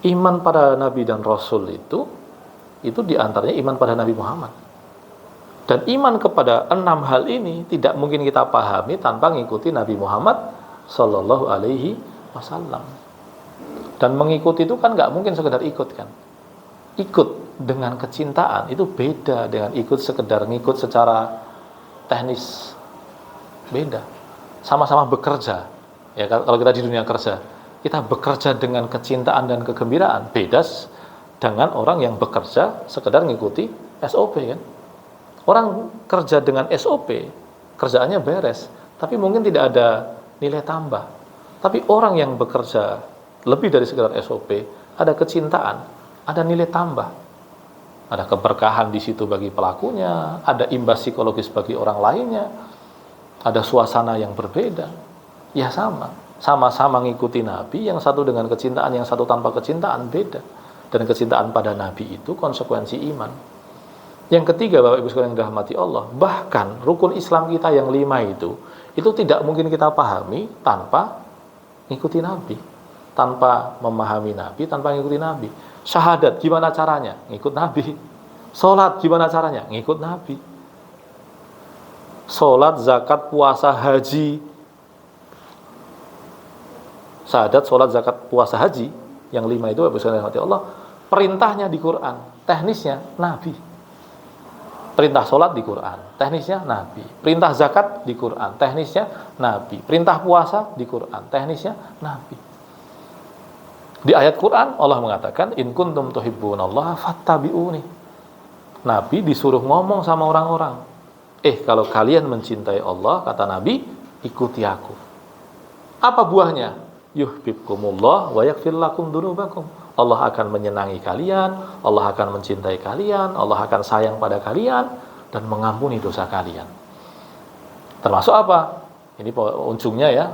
Iman pada nabi dan rasul itu diantaranya iman pada Nabi Muhammad. Dan iman kepada 6 hal ini tidak mungkin kita pahami tanpa mengikuti Nabi Muhammad Sallallahu Alaihi Wasallam. Dan mengikuti itu kan nggak mungkin sekedar ikut kan. Ikut dengan kecintaan itu beda dengan ikut sekedar ngikut secara teknis. Beda. Sama-sama bekerja. Ya kalau kita di dunia kerja, kita bekerja dengan kecintaan dan kegembiraan. Beda dengan orang yang bekerja sekedar ngikuti SOP kan. Orang kerja dengan SOP, kerjaannya beres, tapi mungkin tidak ada nilai tambah. Tapi orang yang bekerja lebih dari sekedar SOP, ada kecintaan, ada nilai tambah. Ada keberkahan di situ bagi pelakunya, ada imbas psikologis bagi orang lainnya, ada suasana yang berbeda. Ya sama-sama ngikuti Nabi, yang satu dengan kecintaan, yang satu tanpa kecintaan, beda. Dan kecintaan pada Nabi itu konsekuensi iman. Yang ketiga, Bapak Ibu sekalian yang dirahmati Allah, bahkan rukun Islam kita yang 5 itu tidak mungkin kita pahami tanpa ngikuti Nabi, tanpa memahami Nabi, tanpa ngikuti Nabi. Syahadat gimana caranya? Ngikut Nabi. Sholat gimana caranya? Ngikut Nabi. Sholat, zakat, puasa, haji. Syahadat, sholat, zakat, puasa, haji, yang 5 itu Bapak Ibu sekalian dirahmati Allah, perintahnya di Quran, teknisnya Nabi. Perintah sholat di Quran, teknisnya Nabi. Perintah zakat di Quran, teknisnya Nabi. Perintah puasa di Quran, teknisnya Nabi. Di ayat Quran Allah mengatakan, in kuntum tuhibbunallaha fattabi'uni. Nabi disuruh ngomong sama orang-orang, kalau kalian mencintai Allah, kata Nabi, ikuti aku. Apa buahnya? Yuhibbukumullah wa yaghfir lakum dzunubakum. Allah akan menyenangi kalian, Allah akan mencintai kalian, Allah akan sayang pada kalian dan mengampuni dosa kalian. Termasuk apa? Ini ujungnya ya.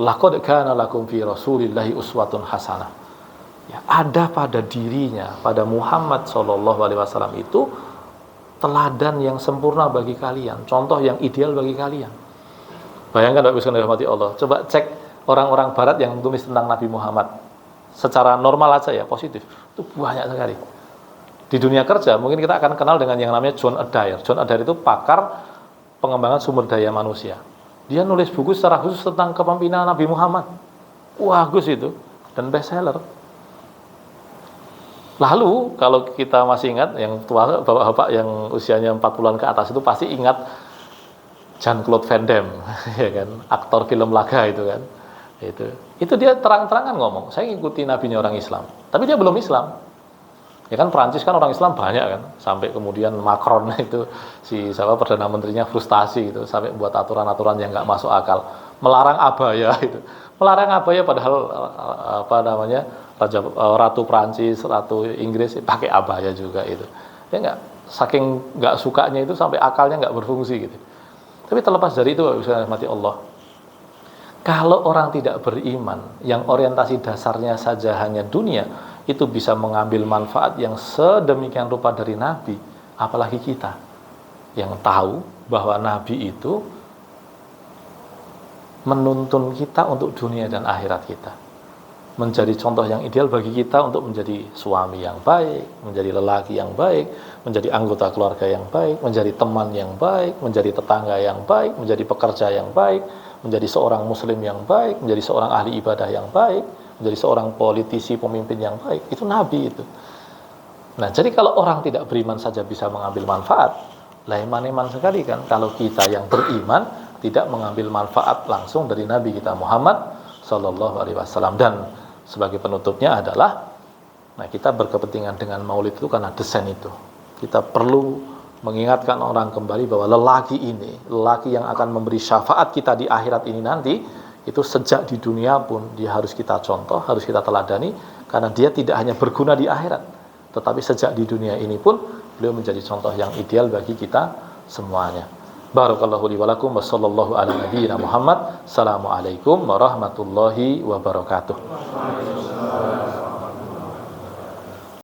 Laqad kana lakum fi Rasulillahi uswatun hasanah. Ya, ada pada dirinya, pada Muhammad SAW itu teladan yang sempurna bagi kalian, contoh yang ideal bagi kalian. Bayangkan Bapak Ibu sekalian dirahmati Allah, coba cek orang-orang barat yang tulis tentang Nabi Muhammad. Secara normal aja ya, positif. Itu banyak sekali. Di dunia kerja mungkin kita akan kenal dengan yang namanya John Adair. John Adair itu pakar pengembangan sumber daya manusia. Dia nulis buku secara khusus tentang kepemimpinan Nabi Muhammad. Bagus itu, dan bestseller. Lalu kalau kita masih ingat, yang tua bapak-bapak yang usianya 40-an ke atas itu pasti ingat Jean-Claude Van Damme, ya kan, aktor film laga itu kan. Itu dia terang-terangan ngomong, saya ngikuti nabinya orang Islam. Tapi dia belum Islam. Ya kan, Perancis kan orang Islam banyak kan, sampai kemudian Macron itu perdana menterinya frustasi gitu, sampai buat aturan-aturan yang nggak masuk akal, melarang abaya itu, melarang abaya padahal ratu Perancis, ratu Inggris pakai abaya juga itu, ya nggak, saking nggak sukanya itu sampai akalnya nggak berfungsi gitu. Tapi terlepas dari itu, bisa mati Allah. Kalau orang tidak beriman, yang orientasi dasarnya saja hanya dunia, itu bisa mengambil manfaat yang sedemikian rupa dari Nabi, apalagi kita yang tahu bahwa Nabi itu menuntun kita untuk dunia dan akhirat kita, menjadi contoh yang ideal bagi kita untuk menjadi suami yang baik, menjadi lelaki yang baik, menjadi anggota keluarga yang baik, menjadi teman yang baik, menjadi tetangga yang baik, menjadi pekerja yang baik, menjadi seorang muslim yang baik, menjadi seorang ahli ibadah yang baik, menjadi seorang politisi, pemimpin yang baik. Itu Nabi itu. Nah, jadi kalau orang tidak beriman saja bisa mengambil manfaat, iman sekali kan kalau kita yang beriman tidak mengambil manfaat langsung dari Nabi kita Muhammad Sallallahu Alaihi Wasallam. Dan sebagai penutupnya adalah, kita berkepentingan dengan Maulid itu karena desain itu. Kita perlu mengingatkan orang kembali bahwa lelaki yang akan memberi syafaat kita di akhirat ini nanti, itu sejak di dunia pun dia harus kita contoh, harus kita teladani, karena dia tidak hanya berguna di akhirat, tetapi sejak di dunia ini pun beliau menjadi contoh yang ideal bagi kita semuanya. Barakallahu li wa lakum wa sallallahu ala nabiyyina Muhammad. Assalamualaikum warahmatullahi wabarakatuh.